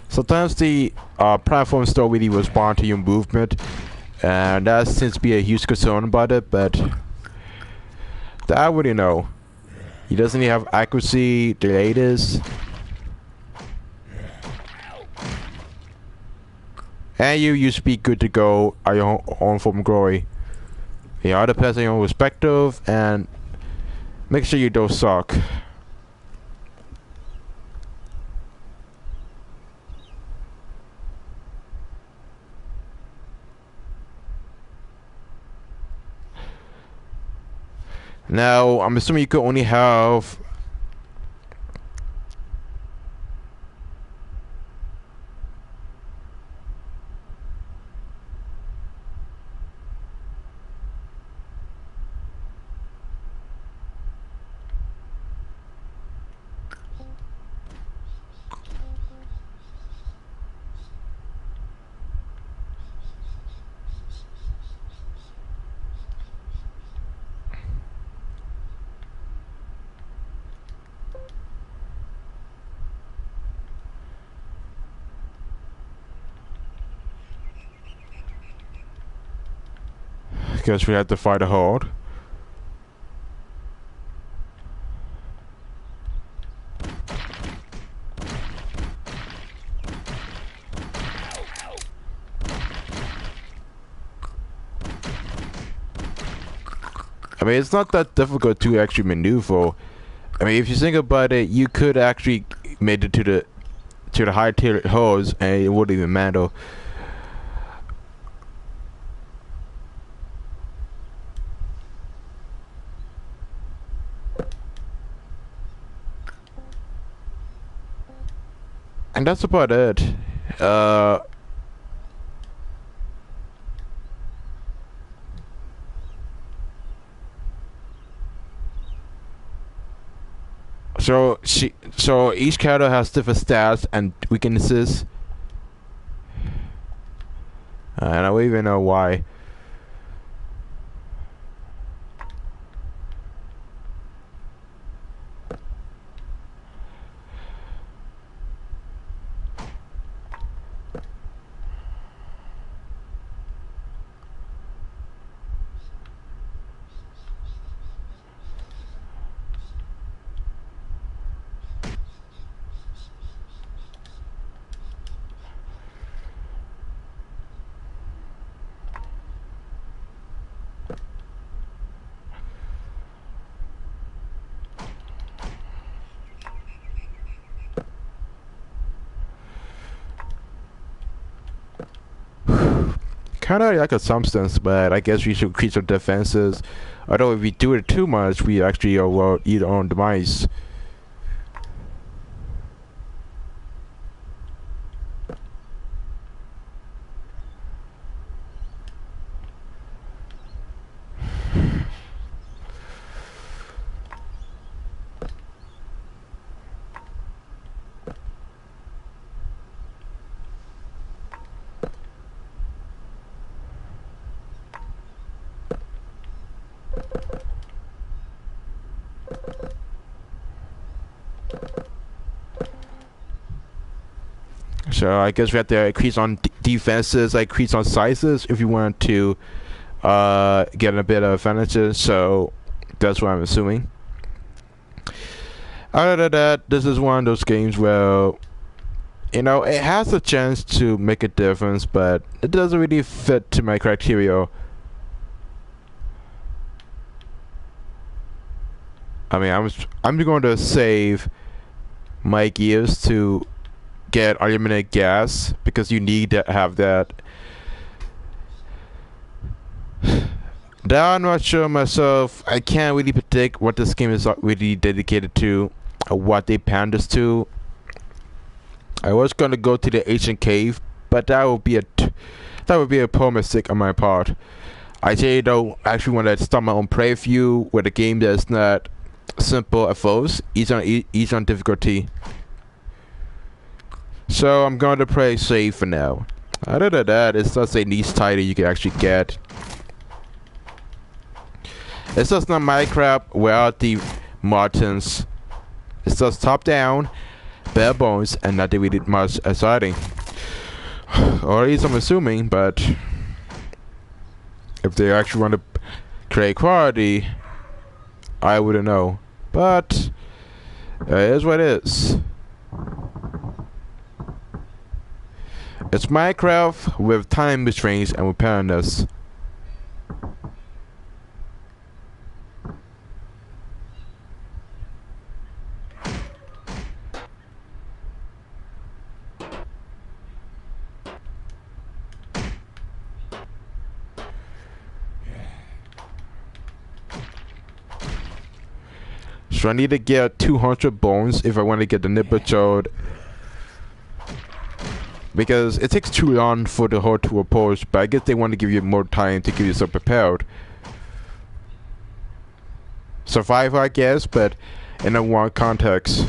Sometimes the platforms don't really respond to your movement, and that seems to be a huge concern about it, but that I wouldn't know. He doesn't even have accuracy, the latest. And you used to be good to go at your own form of glory. You know, it depends on your own perspective, and make sure you don't suck. Now, I'm assuming you could only have guess we had to fight a horde. I mean, it's not that difficult to actually maneuver. I mean, if you think about it, you could actually make it to the high tier hordes, and it wouldn't even matter. And that's about it. So each character has different stats and weaknesses. And I don't even know why. Kind of like a substance, but I guess we should increase our defenses. Although if we do it too much, we actually will eat our own demise. So I guess we have to increase on defenses, like increase on sizes if you want to get a bit of advantages. So that's what I'm assuming. Other than that, this is one of those games where, you know, it has a chance to make a difference, but it doesn't really fit to my criteria. I mean, I'm going to save my gears to get unlimited gas because you need to have that. That I'm not sure myself. I can't really predict what this game is really dedicated to, or what they panders to. I was gonna go to the ancient cave, but that would be a poor mistake on my part. I say don't actually want to start my own playthrough with a game that's not simple at first, easy on difficulty. So I'm going to play safe for now. Other than that, it's just a niche title you can actually get. It's just not Minecraft without the mountains. It's just top down, bare bones, and not really much exciting. Or at least I'm assuming, but if they actually want to create quality, I wouldn't know. But it is what it is. It's Minecraft with time restraints and with paranoia. So I need to get 200 bones if I want to get the nipple chode. Because it takes too long for the horde to oppose, but I guess they want to give you more time to get yourself prepared. Survival, I guess, but in a wrong context.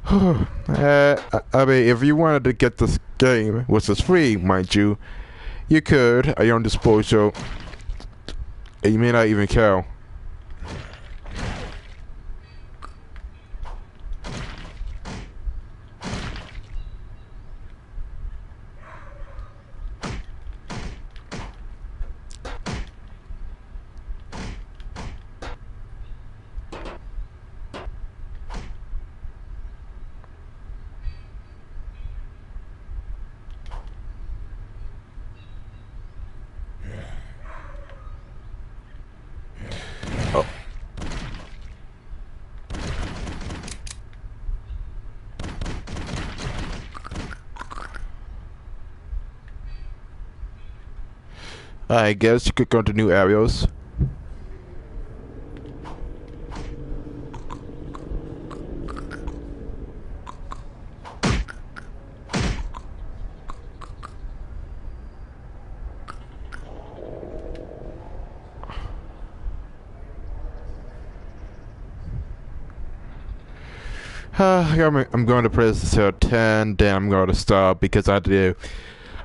I mean, if you wanted to get this game, which is free, mind you, you could at your own disposal. And you may not even care. I guess you could go to new areas. I'm going to press till 10, then I'm going to stop because I had to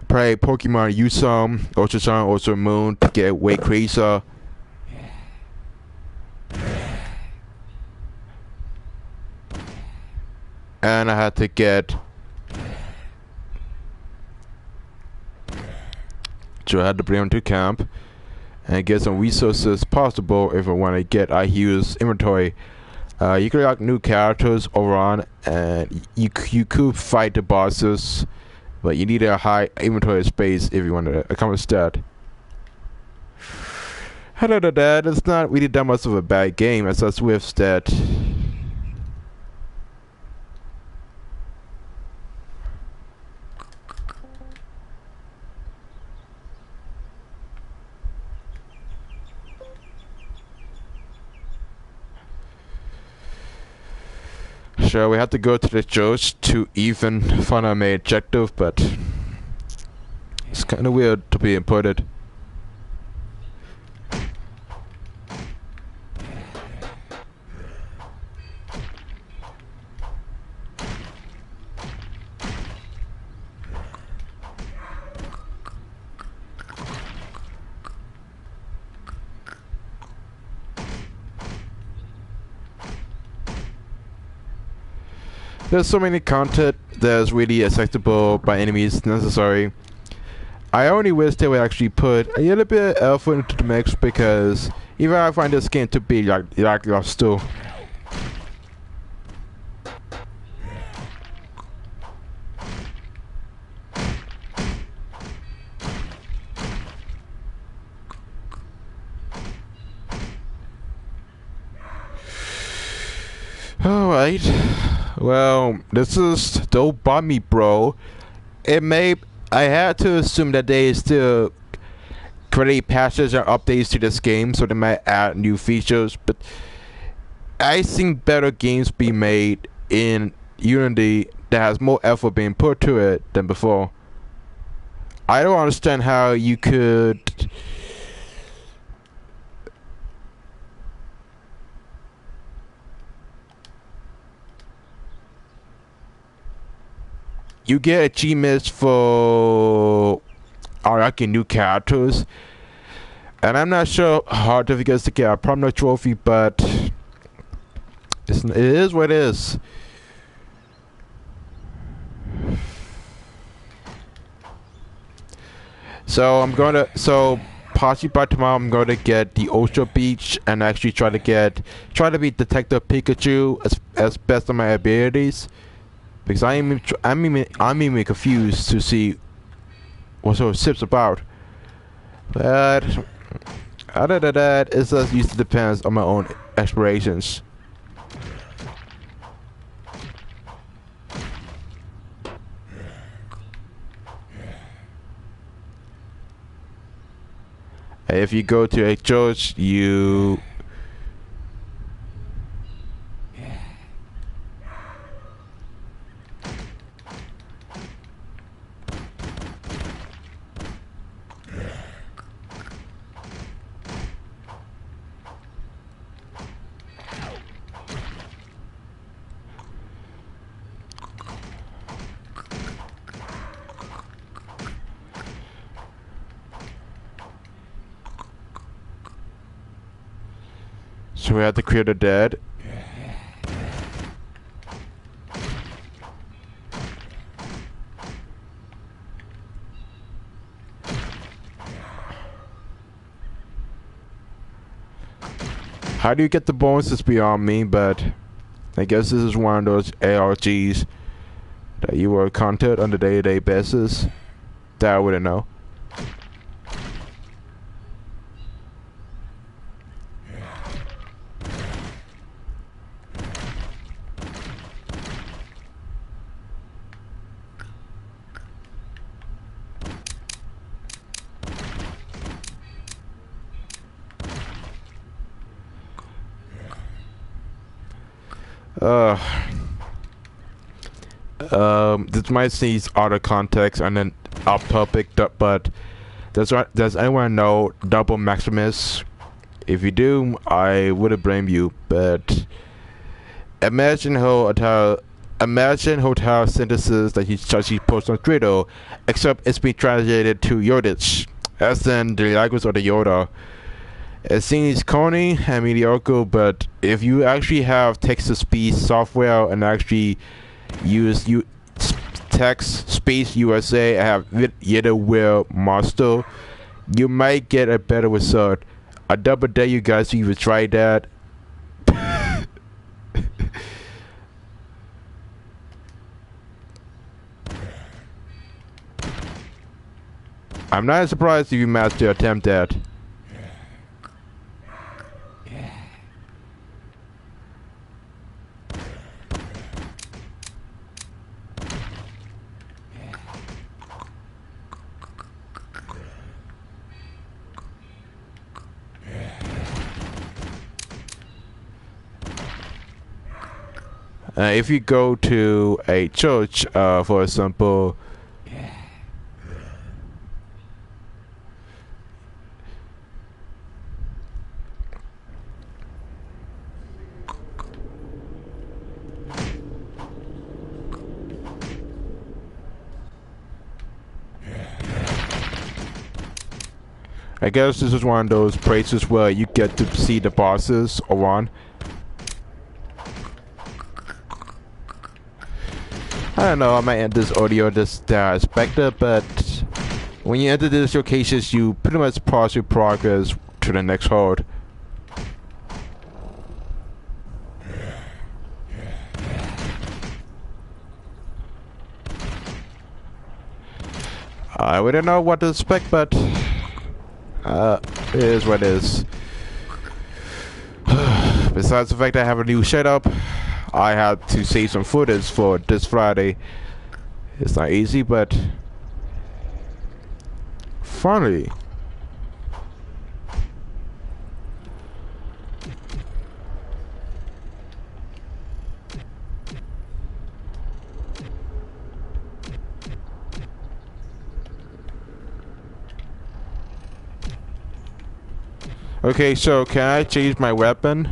play Pokemon Usum, Ultra Sun, Ultra Moon to get way crazier. And I had to get... So I had to bring them to camp and get some resources possible if I want to get IHU's inventory. You could like new characters over on, and you could fight the bosses, but you need a high inventory space if you want to accomplish that. Other than that, it's not really that much of a bad game as such with that. Sure, we have to go to the church to even find our main objective, but it's kind of weird to be inputted. There's so many content that's really acceptable by enemies necessary. I only wish they would actually put a little bit of effort into the mix because even I find this game to be like still. Alright. Well, this is Don't Bother Me, Bro. I had to assume that they still create patches or updates to this game, so they might add new features, but I've seen better games be made in Unity that has more effort being put to it than before. I don't understand how you could... You get achievements for unlocking new characters, and I'm not sure how hard it is to get a prominent trophy, but it is what it is. So possibly by tomorrow I'm going to get the Ultra Beach and actually try to be Detective Pikachu as best of my abilities. Because I'm even confused to see what sort of SIP's about. But other than that, it just usually depends on my own aspirations. If you go to a church, you... So we have to clear the dead. How do you get the bonuses beyond me? But I guess this is one of those ARGs that you will content on a day-to-day basis that I wouldn't know. This might see other context and then off topic, but does anyone know Double Maximus? If you do, I wouldn't blame you, but Imagine hotel sentences that she posts on Twitter, except it's been translated to Yiddish, as in the language of the Yoda. It seems corny and mediocre, but if you actually have text-to-speech software and actually use text space USA and have Yiddish master, you might get a better result. I double dare you guys to even try that. I'm not surprised if you managed to attempt that. If you go to a church, for example, I guess this is one of those places where you get to see the bosses around. I don't know, I might end this audio just expected, but when you enter these locations, you pretty much pause your progress to the next hold. I wouldn't know what to expect, but it is what it is. Besides the fact that I have a new setup, I had to save some footage for this Friday. It's not easy, but funny. Okay, so can I change my weapon?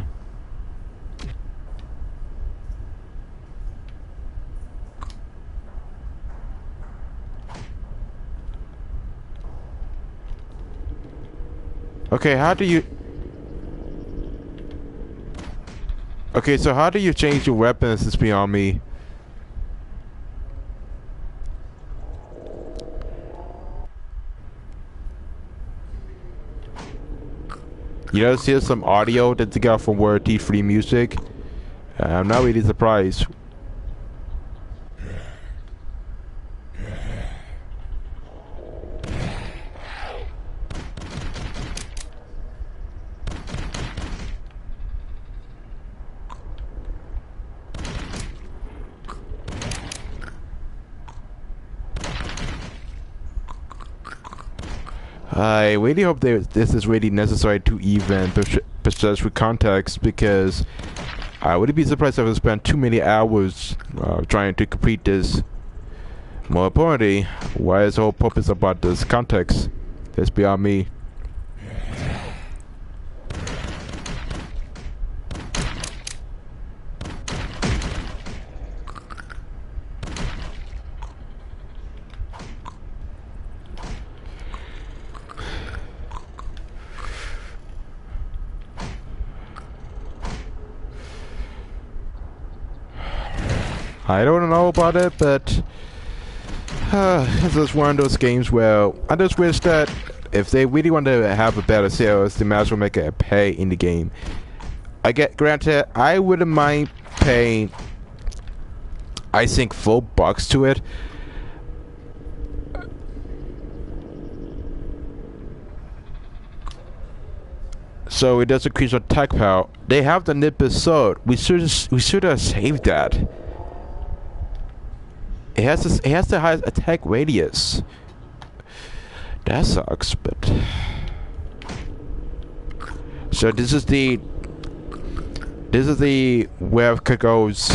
Okay, how do you... Okay, so how do you change your weapons? It's beyond me. You know, here's some audio that they got from Word T3 Music. I'm not really surprised. I really hope this is really necessary to even possess with context, because I wouldn't be surprised if I spent too many hours trying to complete this. More importantly, why is the whole purpose about this context? That's beyond me. I don't know about it, but it's just one of those games where I just wish that if they really want to have a better sales, they might as well make it a pay in the game. Granted, I wouldn't mind paying, I think, $4 to it. So it does increase on attack power. They have the nip sword. We should have saved that. It has the highest attack radius. That sucks, but so this is the where it goes.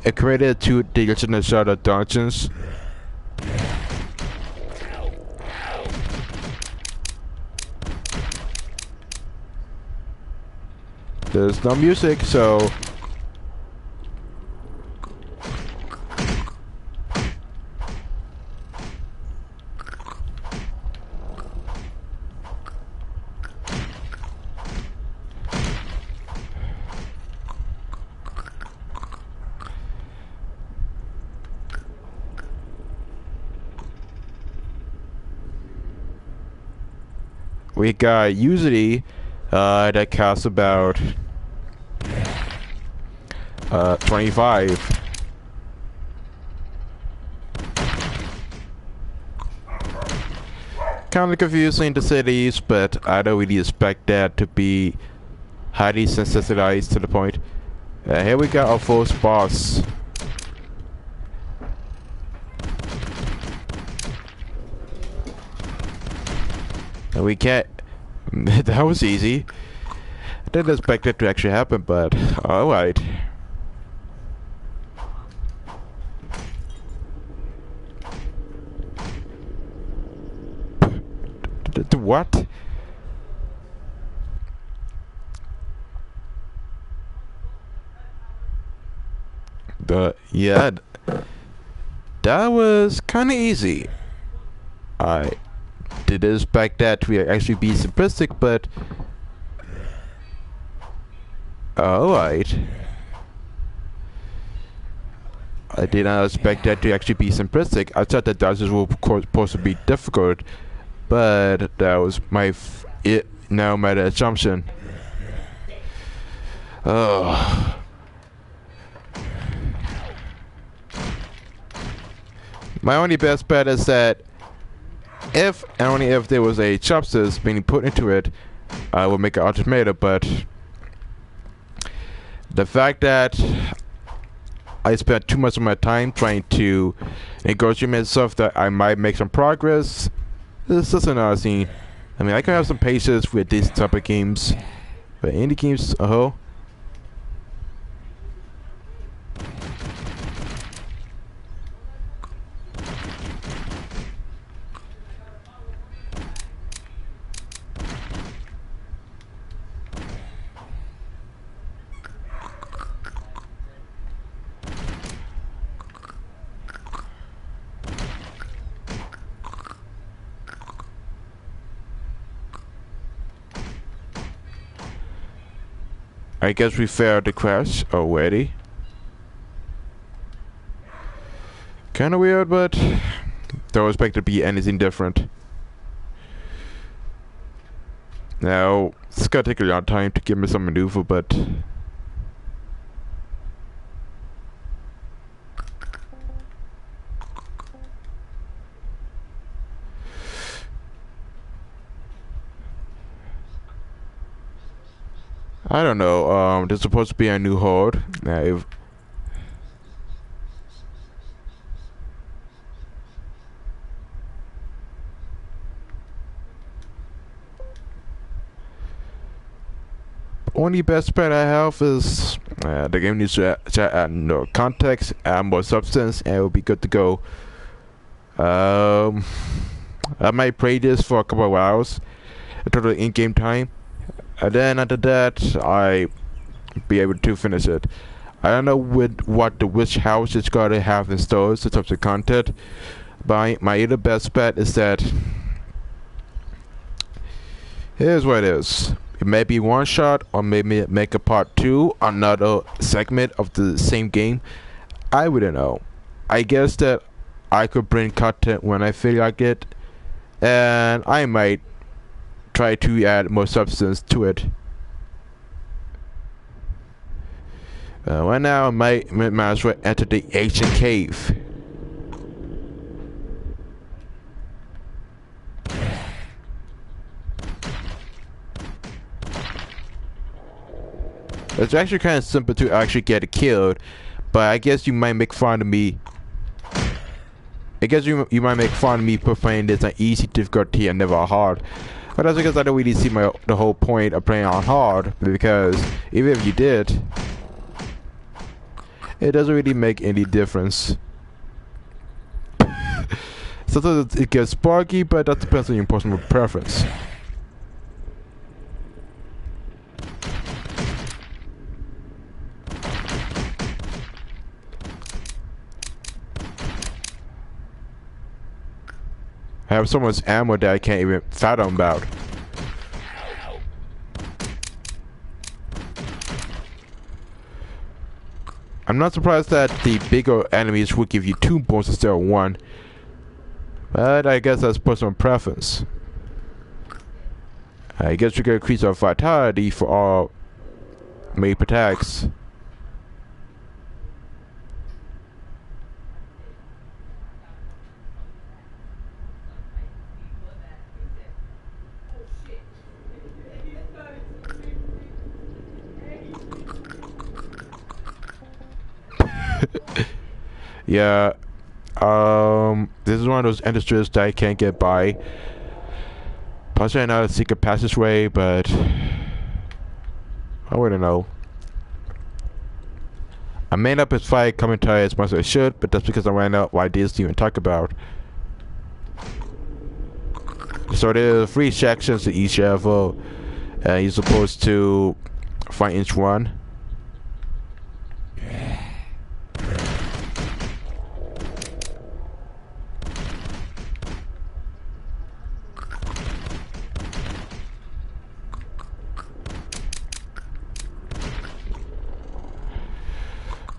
It created to the original Shadow Dungeons. There's no music, so we got usually that costs about 25. Kind of confusing the cities, but I don't really expect that to be highly sensitized to the point. Here we got our first boss. And we can't. That was easy. I didn't expect it to actually happen, but alright. What? Yeah, that was kind of easy. I didn't expect that to actually be simplistic, but alright. I did not expect that to actually be simplistic. I thought that dodges were supposed to be difficult, but that was my assumption. Oh. My only best bet is that if and only if there was a chopsticks being put into it, I would make an ultimatum. But the fact that I spent too much of my time trying to negotiate myself that I might make some progress, this is another scene. I mean, I can have some patience with these type of games, but indie games, I guess we failed the crash already. Kinda weird, but don't expect to be anything different. Now, it's gonna take a long time to give me some maneuver, but I don't know. There's supposed to be a new horde. Now, if only best bet I have is the game needs to add no context, add more substance, and it will be good to go. I might play this for a couple of hours until the in-game time, and then after that I be able to finish it. I don't know what the which house is gonna have in stores in terms of content, but my other best bet is that here's what it is. It may be one shot, or maybe make a part 2, another segment of the same game. I wouldn't know. I guess that I could bring content when I feel like it, and I might try to add more substance to it. Right now, I might as well enter the ancient cave. It's actually kind of simple to actually get killed, but I guess you might make fun of me. I guess you might make fun of me for playing this on easy difficulty and never hard. But that's because I don't really see the whole point of playing on hard, because even if you did, it doesn't really make any difference. Sometimes it gets sparky, but that depends on your personal preference. I have so much ammo that I can't even fathom about. I'm not surprised that the bigger enemies would give you 2 bones instead of 1. But I guess that's personal preference. I guess we can increase our vitality for all melee attacks. Yeah, this is one of those industries that I can't get by. Possibly not a secret passageway, but I wouldn't know. I may not perspire commentary as much as I should, but that's because I ran out of ideas to even talk about. So there are 3 sections to each level, and you're supposed to find each one.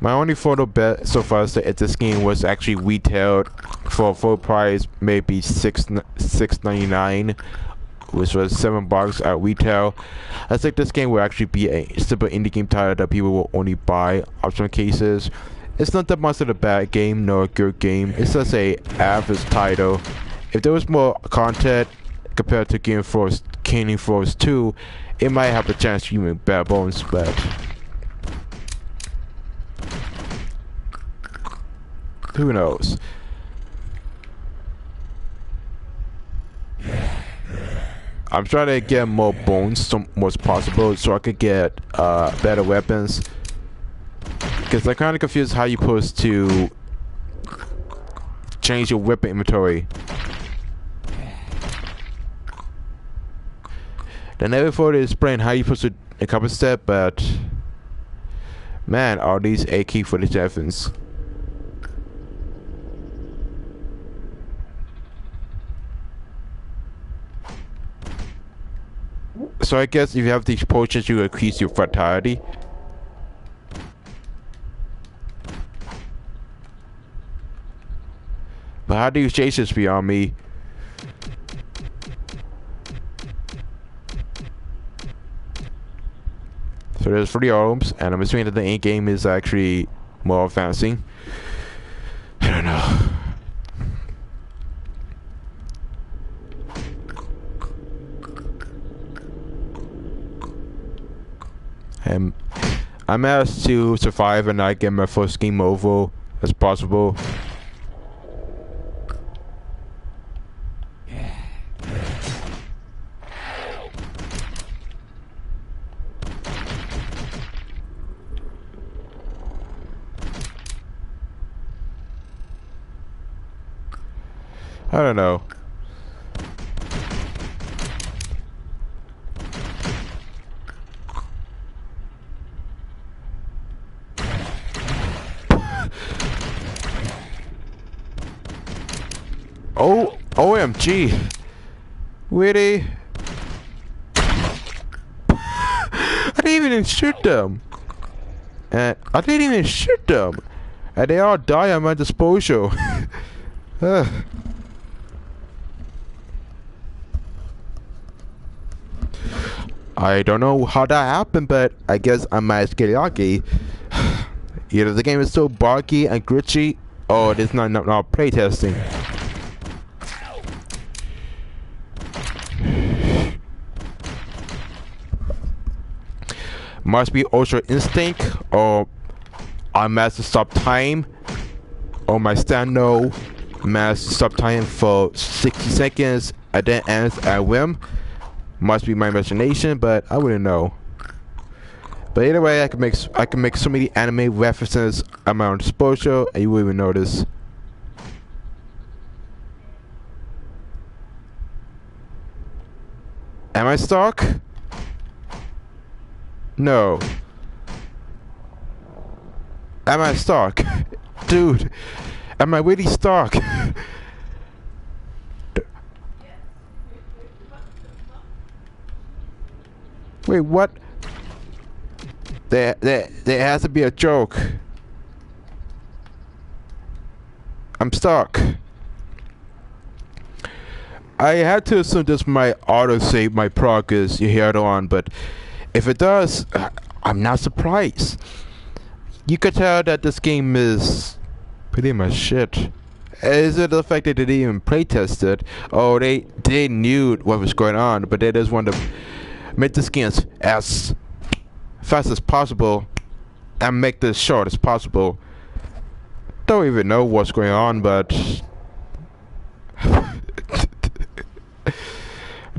My only photo bet so far is that this game was actually retailed for full price, maybe $6.99, which was $7 at retail. I think this game will actually be a simple indie game title that people will only buy on some cases. It's not that much of a bad game nor a good game. It's just a average title. If there was more content compared to Kingdom Force 2, it might have a chance to even bare bones, but who knows? I'm trying to get more bones as possible so I could get better weapons. Because I'm kind of confused how you're supposed to change your weapon inventory. They never thought to explain how you're supposed to accomplish that, but man, are these AK-47s. So I guess if you have these potions, you increase your vitality. But how do you chase this beyond me? So there's 3 arms, and I'm assuming that the end game is actually more advancing. I don't know. I'm asked to survive and not get my first game over as possible. I don't know. Oh, OMG. Really? I didn't even shoot them. And I didn't even shoot them. And they all die at my disposal. I don't know how that happened, but I guess I might get lucky. Either the game is so buggy and glitchy, or it's not playtesting. Must be Ultra Instinct, or I must stop time, or my stand no must stop time for 60 seconds and then ends at whim. Must be my imagination, but I wouldn't know. But either way, I can make so many anime references at my own disposal, and you won't even notice. Am I stuck? No. Am I stuck? Dude, am I really stuck? Wait, what? There has to be a joke. I'm stuck. I had to assume this might auto-save my progress here on, but if it does, I'm not surprised. You could tell that this game is pretty much shit. Is it the fact that they didn't even playtest it? Oh, they knew what was going on, but they just wanted to make this game as fast as possible and make this short as possible. Don't even know what's going on, but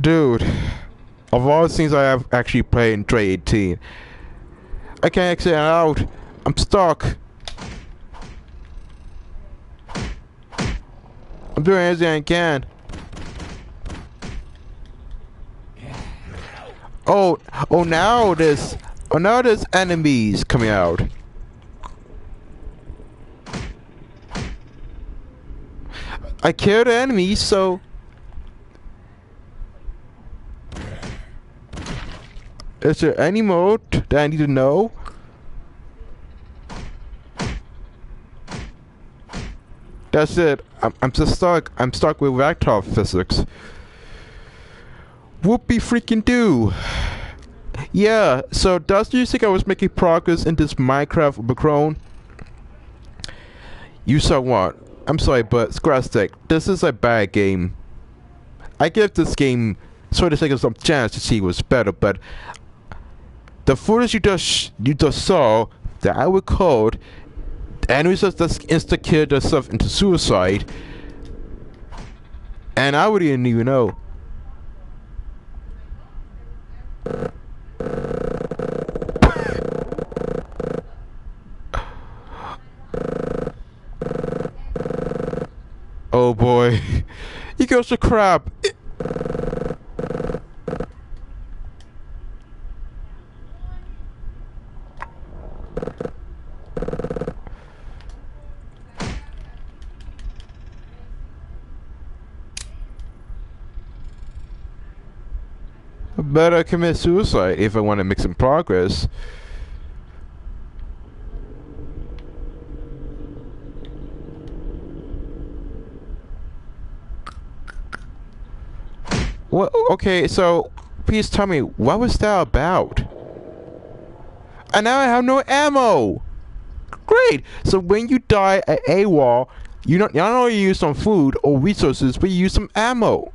dude, of all the things I have actually played in 2018, I can't exit out. I'm stuck. I'm doing everything I can. Oh, now there's enemies coming out. I killed the enemies, so is there any mode that I need to know? That's it. I'm just stuck. I'm stuck with vector physics. Whoopie freaking do. Yeah, so do you think I was making progress in this Minecraft background? You saw what? I'm sorry, but scratch that. This is a bad game. I give this game sort of take some chance to see what's better, but the footage you just saw that I would code, the enemies just insta kill themselves into suicide, and I wouldn't even know. Oh boy, he goes to crap. I better commit suicide if I want to make some progress. Well, okay, so please tell me, what was that about? And now I have no ammo! Great! So when you die at AWOL, you not only use some food or resources, but you use some ammo.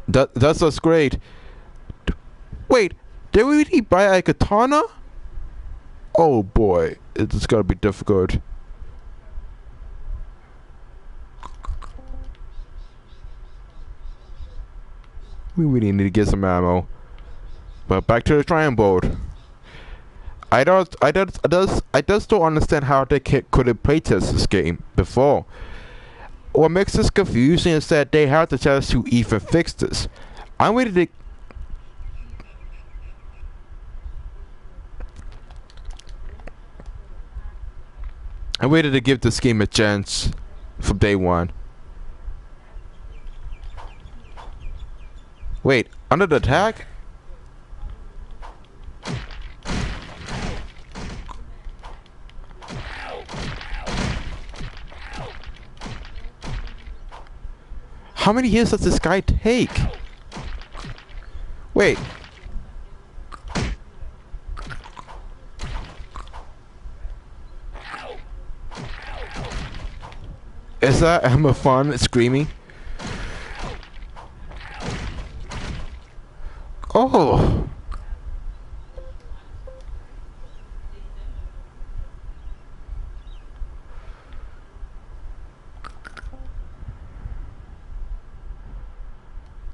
That's just great. Wait, did we really buy a katana? Oh boy, it's gonna be difficult. We really need to get some ammo. But back to the drawing board. I just don't understand how they couldn't playtest this game before. What makes this confusing is that they have to tell us to even fix this. I'm ready to give this game a chance from day one. Wait, under the attack? How many hits does this guy take? Wait. Is that Emma Fun screaming? Oh.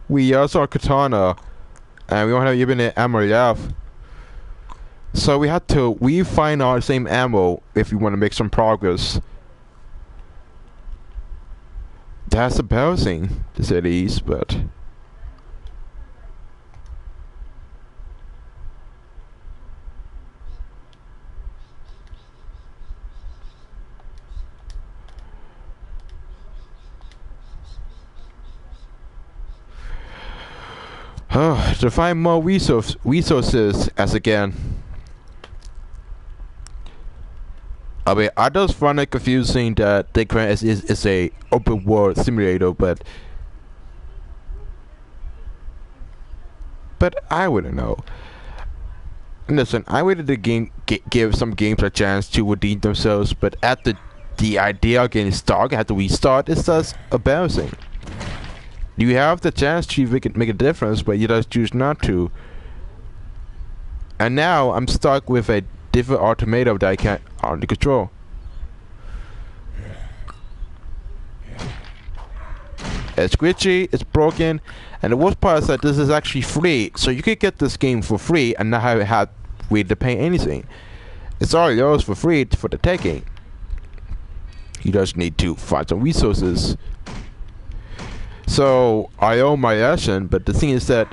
We also have katana, and we don't have even an ammo left. So we had to find our same ammo if we want to make some progress. That's embarrassing, to say the least, but to find more resources as again. I mean, I just find it confusing that the Grand is a open world simulator, but I wouldn't know. Listen, I waited to give some games a chance to redeem themselves, but after the idea of getting stuck, had to restart, it's just embarrassing. You have the chance to make a difference, but you just choose not to. And now I'm stuck with a different automaton that I can't hardly control. It's glitchy, it's broken, and the worst part is that this is actually free, so you could get this game for free and not have to pay anything. It's all yours for free for the taking. You just need to find some resources. So I own my action, but the thing is that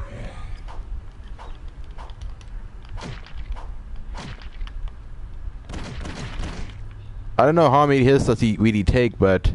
I don't know how many hits does he really take, but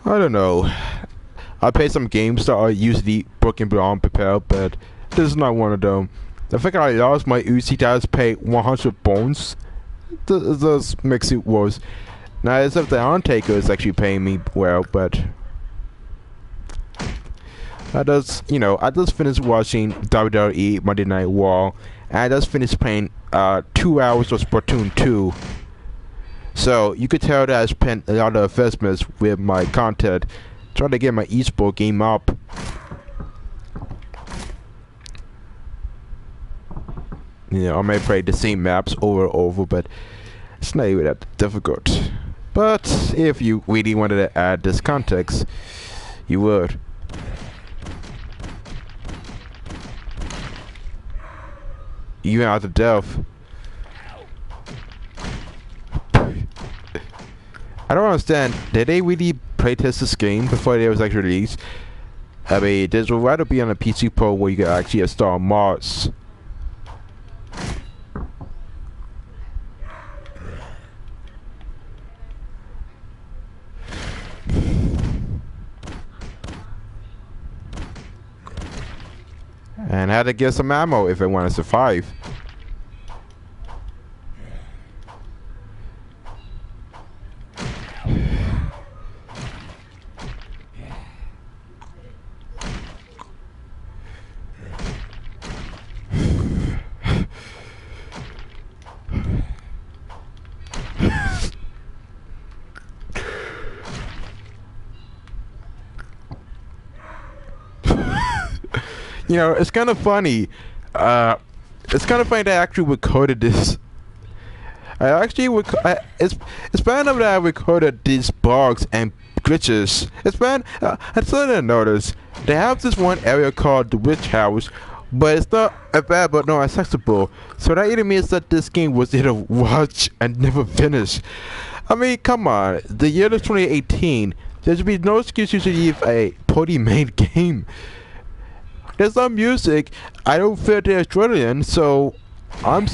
I don't know. I play some games that are usually broken beyond repair, but this is not one of them. The fact I lost my Uzi does pay 100 bones. This makes it worse. Now, as if the Undertaker is actually paying me well, but I just finished watching WWE Monday Night Raw, and I just finished playing 2 hours of Splatoon 2. So you could tell that I spent a lot of investments with my content, trying to get my esports game up. I may play the same maps over and over, but it's not even that difficult. But if you really wanted to add this context, you would. Even after death. I don't understand. Did they really playtest this game before it was actually released? I mean, this would rather be on a PC Pro where you can actually install mods. And had to get some ammo if I want to survive. It's kind of funny. It's kind of funny that I actually recorded this. It's bad enough that I recorded these bugs and glitches. It's bad. I started to notice they have this one area called the Witch House, but it's not bad, but no accessible. So that either means that this game was either watched and never finished. I mean, come on. The year is 2018. There should be no excuse to leave a poorly made game. There's no music. I don't feel the Australian, so I'm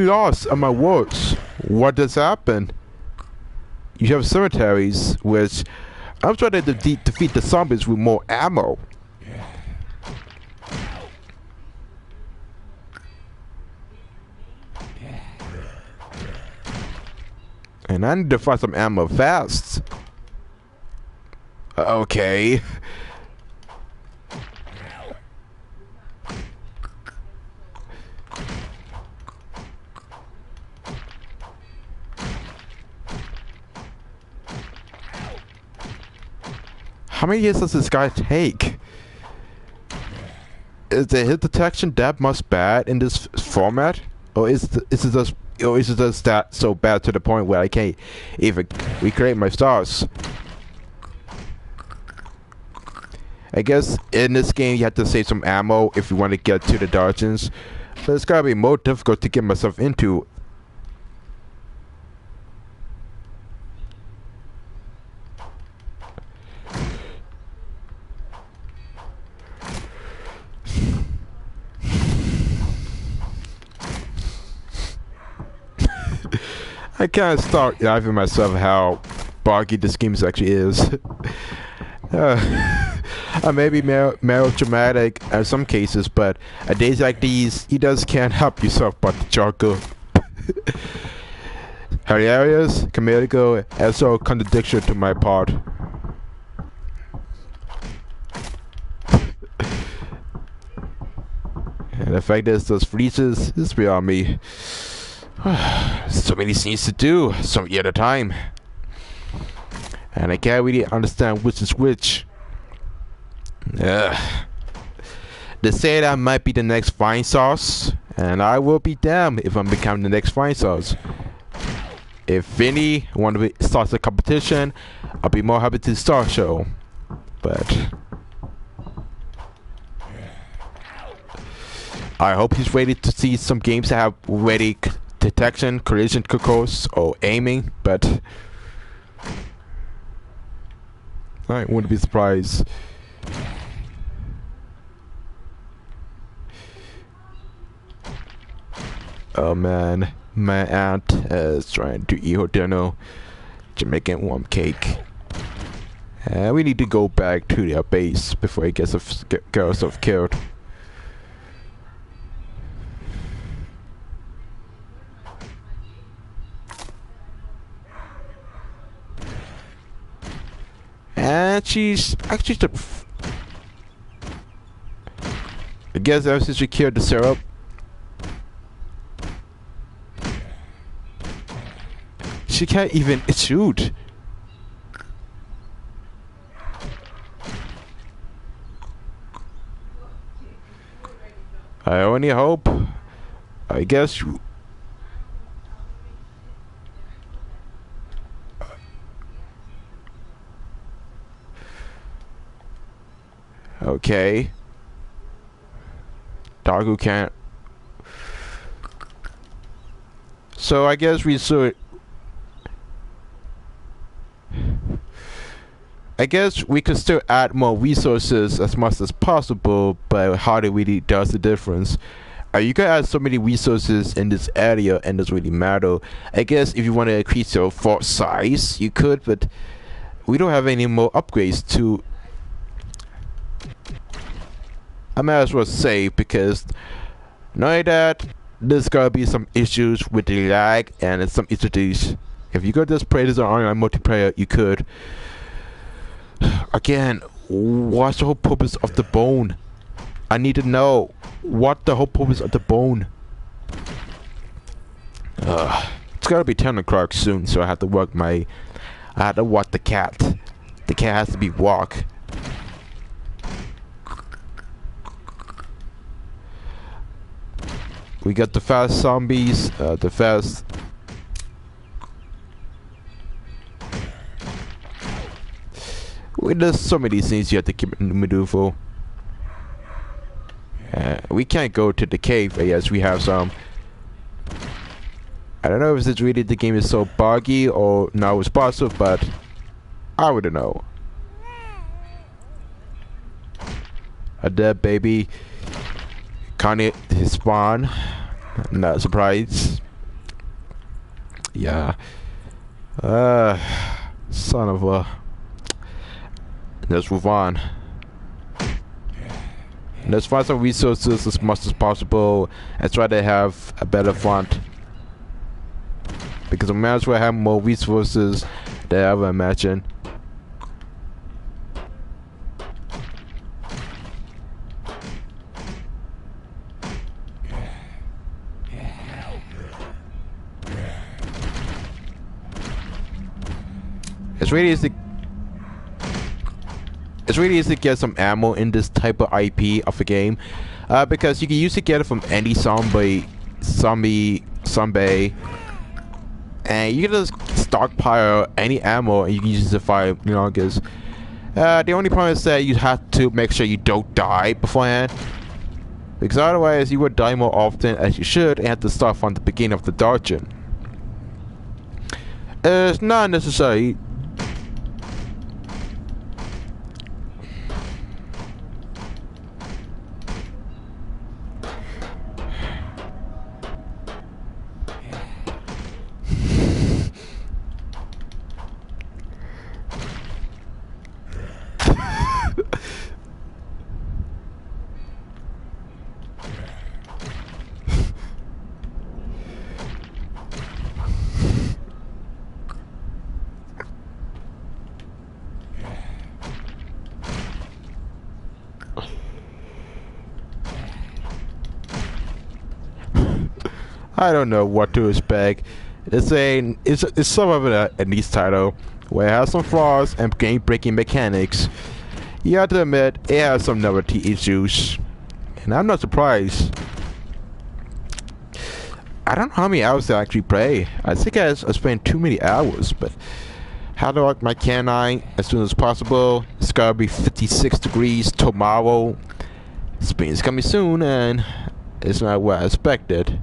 lost on my words. What does happen? You have cemeteries, which I'm trying to defeat the zombies with more ammo. And I need to find some ammo fast. Okay. How many hits does this guy take? Is the hit detection that much bad in this format, or is it just that so bad to the point where I can't even recreate my stars? I guess in this game you have to save some ammo if you want to get to the dungeons, but it's gotta be more difficult to get myself into. I can't start laughing myself how buggy this game actually is. I may be melodramatic in some cases, but at days like these, you just can't help yourself but to chuckle. Hilarious, comedical, and so contradiction to my part. And the fact is, those freezes is beyond me. So many scenes to do, some at a time. And I can't really understand which is which. They say that I might be the next fine sauce, and I will be damned if I'm becoming the next fine sauce. If Vinny want to start a competition, I'll be more happy to start show. But I hope he's ready to see some games that have ready detection, collision controls, or aiming. But I wouldn't be surprised. Oh man, my aunt is trying to eat her dinner, Jamaican warm cake. We need to go back to their base before he gets herself killed. And she's actually I guess ever since she killed the syrup. She can't even shoot. I only hope. I guess. Okay. Dagu can't. So I guess we should. I guess we could still add more resources as much as possible, but hardly really does the difference. You can add so many resources in this area and it doesn't really matter. I guess if you want to increase your fort size, you could, but we don't have any more upgrades to. I might as well save because knowing that there's gonna be some issues with the lag and some issues. If you could just play this on online multiplayer, you could. Again, what's the whole purpose of the bone? I need to know what the whole purpose of the bone. It's gotta be 10 o'clock soon, so I have to walk my. I have to walk the cat. The cat has to be walked. We got the fast zombies, the fast. There's so many things you have to keep in the middle for. We can't go to the cave. Yes, we have some. I don't know if it's really the game is so buggy or not responsive, but I wouldn't know. A dead baby. Can't hit his spawn. Not surprised. Yeah. Son of a. Let's move on. Let's find some resources as much as possible and try to have a better front. Because I might as well have more resources than I ever imagined. It's really easy. It's really easy to get some ammo in this type of IP of a game, because you can usually get it from any zombie, and you can just stockpile any ammo and you can use it to fire longest. The only problem is that you have to make sure you don't die beforehand, because otherwise you would die more often as you should and have to start from the beginning of the dungeon. It's not necessary. I don't know what to expect. It's sort of a niche title where it has some flaws and game breaking mechanics. You have to admit it has some novelty issues, and I'm not surprised. I don't know how many hours I actually play. I think I spent too many hours, but how do I like my canine as soon as possible? It's gotta be 56 degrees tomorrow. Spring's coming soon, and it's not what I expected.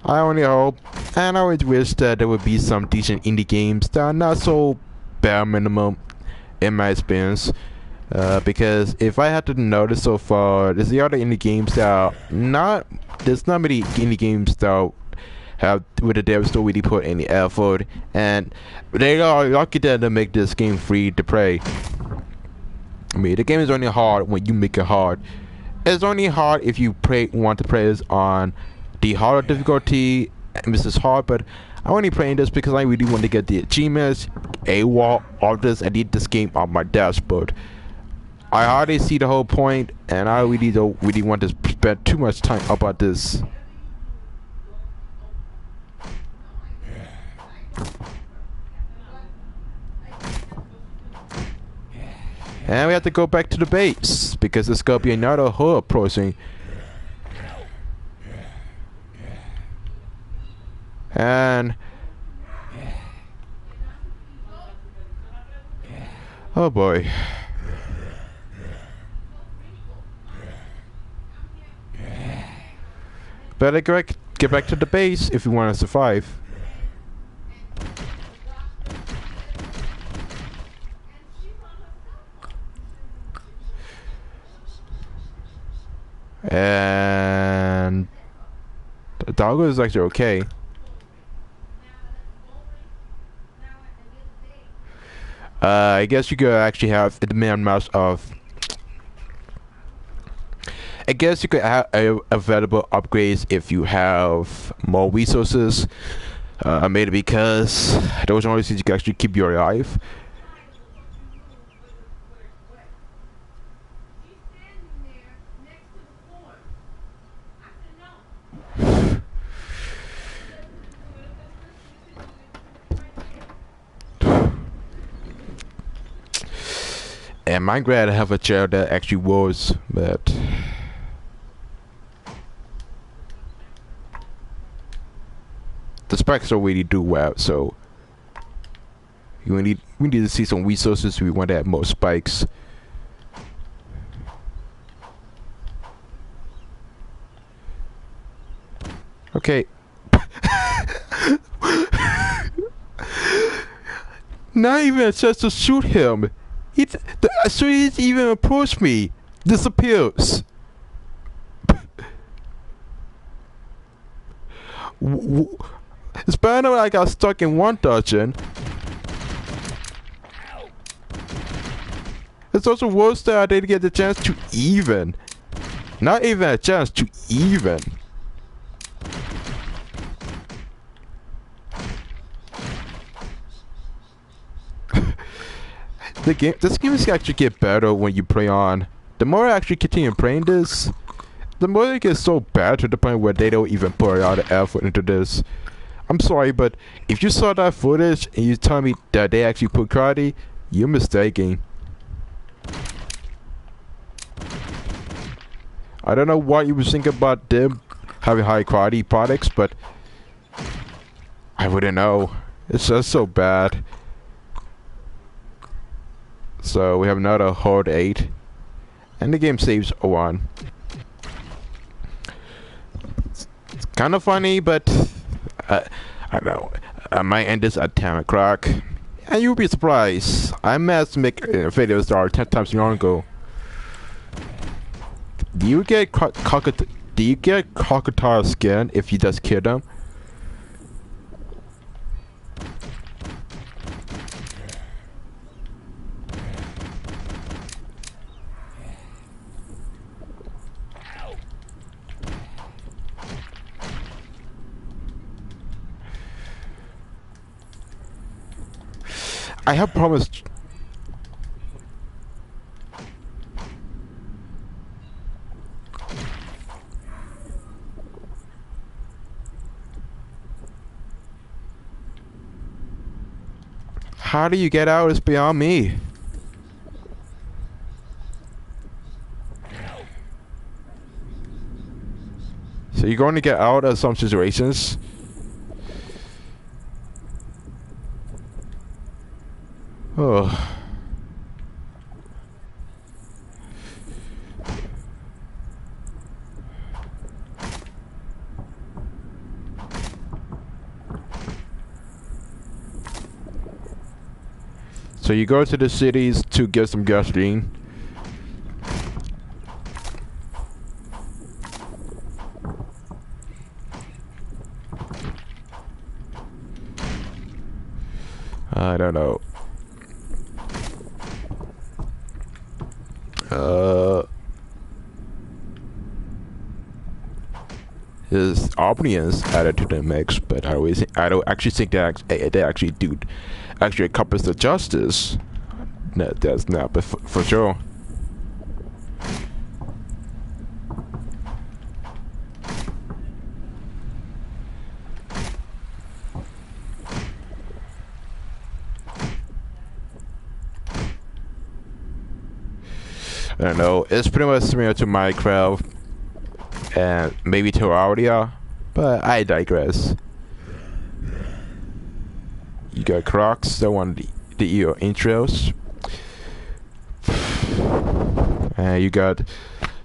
I only hope, and I always wish that there would be some decent indie games that are not so bare minimum, in my experience. Because if I had to notice so far, there's the other indie games that are not. There's not many indie games that have with the devs don't really put any effort, and they are lucky that they make this game free to play. I mean, the game is only hard when you make it hard. It's only hard if you want to play this on the harder difficulty. This is hard, but I'm only playing this because I really want to get the achievements, AWOL, all of this. I need this game on my dashboard. I hardly see the whole point, and I really don't really want to spend too much time about this. And we have to go back to the base because there's gonna be another horde approaching. And oh boy. Better get back to the base if you want to survive. And the doggo is actually okay. I guess you could actually have the amount of. I guess you could have available upgrades if you have more resources. Maybe because those are only things you can actually keep you alive. And I'm glad I have a chair that actually works, but the specs don't really do well, so we need to see some resources. We want to add more spikes. Okay. Not even a chance to shoot him. As soon as he even approached me, disappears. It's bad enough I got stuck in one dungeon. It's also worse that I didn't get the chance to even. Not even a chance to even. This game is actually get better when you play on. The more I actually continue playing this, the more it gets so bad to the point where they don't even put a lot of effort into this. I'm sorry, but if you saw that footage and you tell me that they actually put karate, you're mistaken. I don't know what you were thinking about them having high quality products, but I wouldn't know. It's just so bad. So we have another horde 8, and the game saves 1. It's kind of funny, but I don't know. I might end this at 10 o'clock, and you'll be surprised. I managed to make videos that are 10 times longer. Do you get crocodile skin if you just kill them? I have promised. How do you get out? It's beyond me. So you're going to get out of some situations. Oh. So you go to the cities to get some gasoline. I don't know. Is Albanians added to the mix, but I don't actually think that they actually do actually accomplish the justice. No, that's not, but for sure. I don't know. It's pretty much similar to Minecraft and maybe Terraria, but I digress. You got Crocs that want the your intros, and you got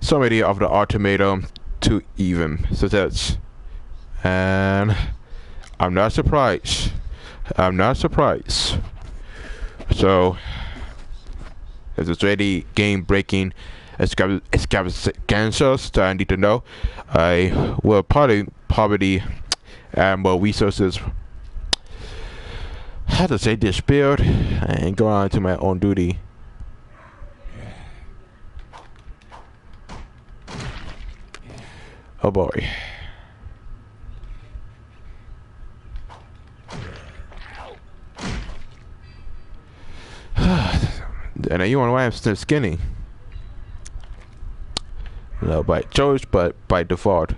so many of the ultimatum to even. So that's, and I'm not surprised. I'm not surprised. So. If there's any game breaking extravaganzas that I need to know, I will probably add more resources. How to say this build and go on to my own duty. Oh boy. And you wonder why I'm still skinny. No, by choice, but by default.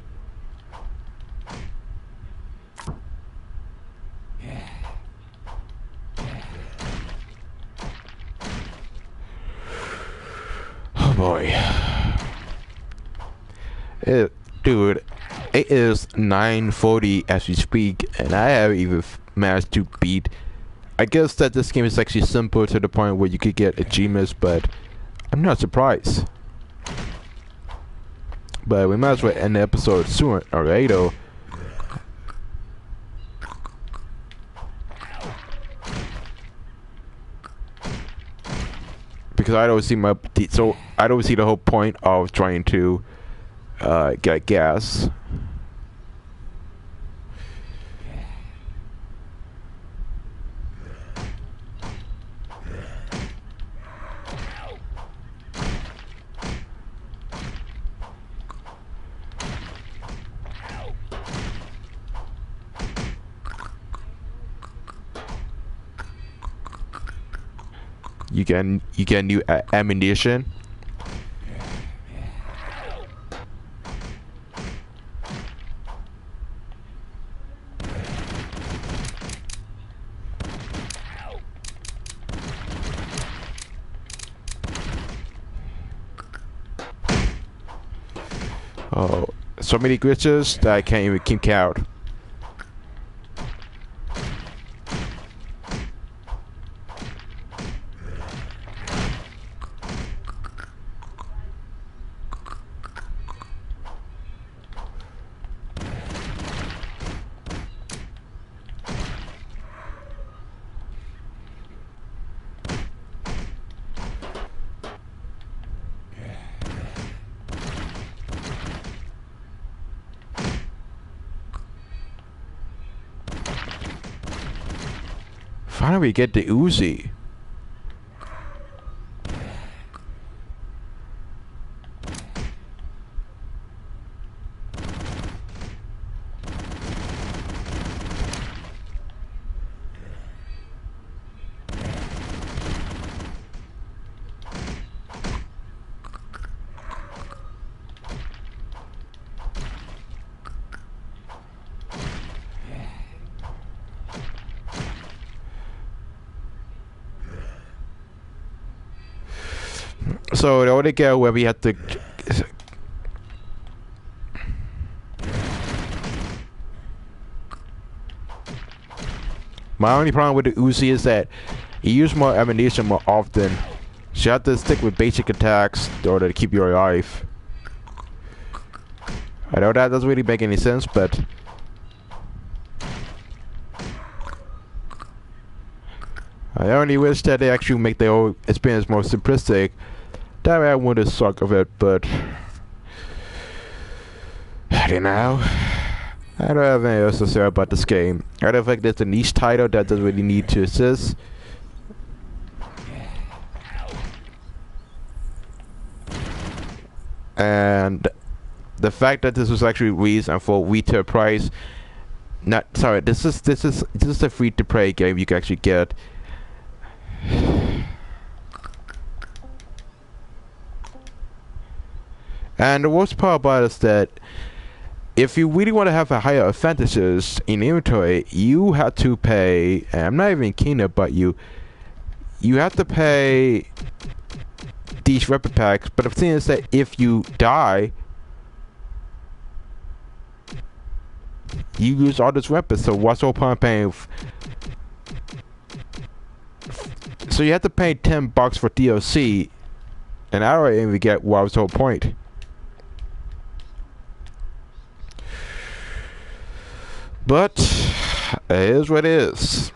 Oh boy. Dude, it is 9:40 as we speak, and I haven't even managed to beat. I guess that this game is actually simple to the point where you could get achievements, but I'm not surprised. But we might as well end the episode sooner or later. Because I don't see I don't see the whole point of trying to get gas. You get new ammunition. Oh, so many glitches that I can't even keep count. Finally, we get the Uzi. So the only girl where we have to. My only problem with the Uzi is that you use more ammunition more often. So you have to stick with basic attacks in order to keep you alive. I know that doesn't really make any sense, but I only wish that they actually make their whole experience more simplistic. That way I wouldn't suck of it, but I don't know. I don't have anything else to say about this game. I don't think there's a niche title that doesn't really need to exist. And the fact that this was actually released and for retail price, this is a free to play game you can actually get. And the worst part about it is that if you really want to have a higher advantages in inventory, you have to pay, and I'm not even kidding about you have to pay these weapon packs. But the thing is that if you die, you use all this weapons, so what's the whole point of paying? So you have to pay $10 for DLC, and I don't even get what was the whole point. But it is what it is.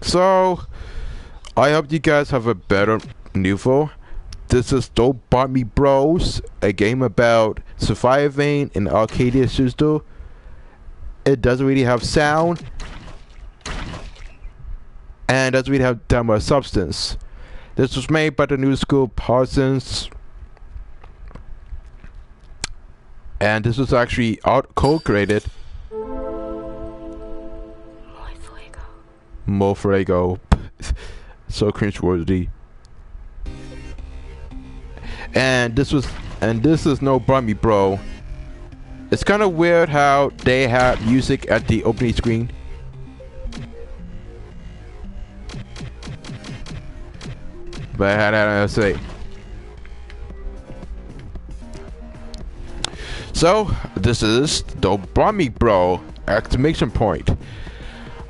So I hope you guys have a better info. This is Don't Bite Me Bros, a game about surviving in arcade system. It doesn't really have sound, and doesn't really have that much substance. This was made by the New School Parsons, and this was actually co-created. Mofuego. So cringeworthy. And this is No Bite Me Bro. It's kind of weird how they have music at the opening screen. But I don't say. So this is Don't Bite Me Bro! Exclamation point.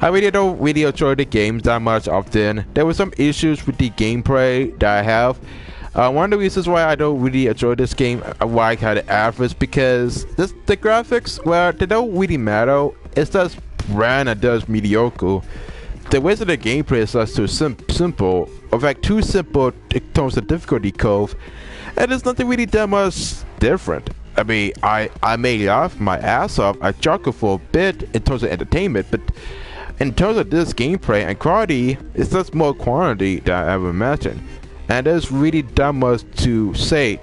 I really don't enjoy the games that much often. There were some issues with the gameplay that I have. One of the reasons why I don't really enjoy this game, why I kind of average, because the graphics, well, they don't really matter. It's just brand and does mediocre. The ways of the gameplay is just too simple. In fact, too simple in terms of difficulty curve, and there's nothing really that much different. I mean, I may laugh my ass off, I chuckle for a bit in terms of entertainment, but in terms of this gameplay and quality, it's just more quantity than I ever imagined. And there's really that much to say.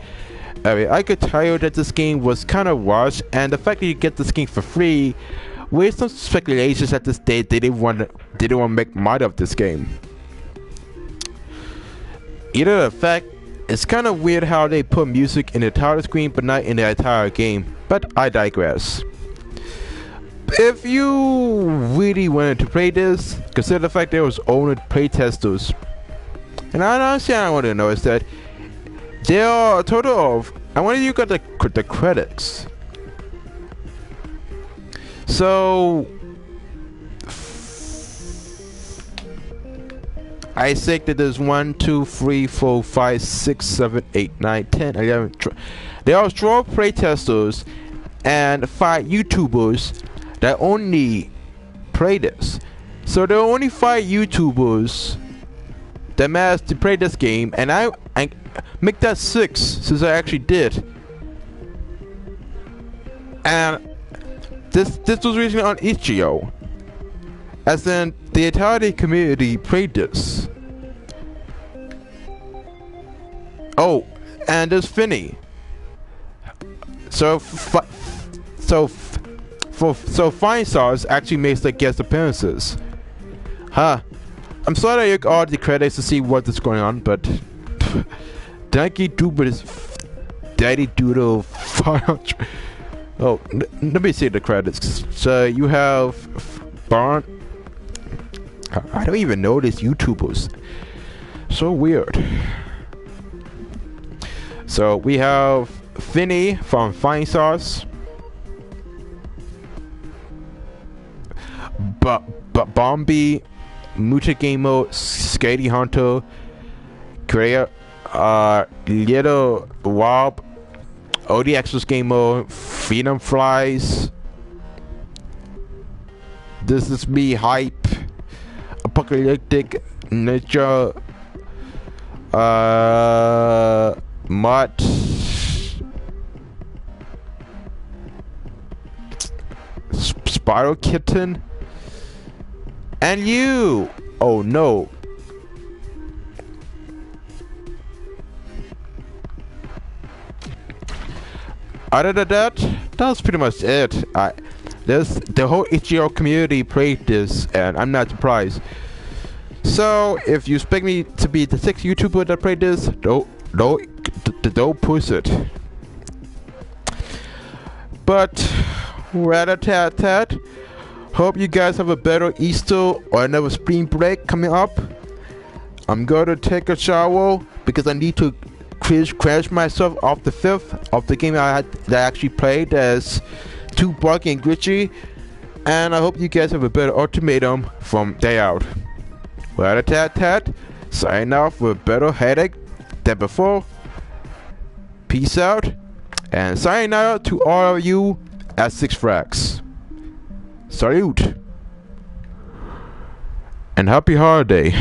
I mean, I could tell you that this game was kind of rushed, and the fact that you get this game for free, with some speculations at this stage they didn't want to make money of this game. Either the fact, it's kind of weird how they put music in the title screen but not in the entire game. But I digress. If you really wanted to play this, consider the fact there was only playtesters. And honestly, I want to know is that there are a total of, I want you got the credits. So I think that there's 1, 2, 3, 4, 5, 6, 7, 8, 9, 10, 11. There are 12 playtesters and 5 YouTubers that only play this. So there are only 5 YouTubers that managed to play this game, and I make that 6 since I actually did. And this was recently on itch.io, as in the entire community played this. Oh, and there's Finny. So Fine Stars actually makes the guest appearances. Huh. I'm sorry I took all the credits to see what is going on, but Donkey Doodle is Daddy Doodle. Oh, let me see the credits. So you have Barn. I don't even know these YouTubers. So weird. So we have Finny from Fine Sauce, Bombi, Mucha Game Mode, Skady Hunter, Korea, Little Wob, ODX's Game Mode, Freedom Flies. This is me, Hype, Apocalyptic Ninja, Mutt, Spiral Kitten, and you. Oh no. Other than that, that's pretty much it. The whole HGO community played this, and I'm not surprised. So if you expect me to be the 6th YouTuber that played this, don't push it. But rat-a-tat-tat. Hope you guys have a better Easter or another spring break coming up. I'm gonna take a shower because I need to crash myself off the 5th of the game that I actually played as too buggy and glitchy. And I hope you guys have a better ultimatum from day out. Rat-a-tat-tat. Sign off with a better headache than before. Peace out. And sign out to all of you at Six Flags. Salute. And happy holiday.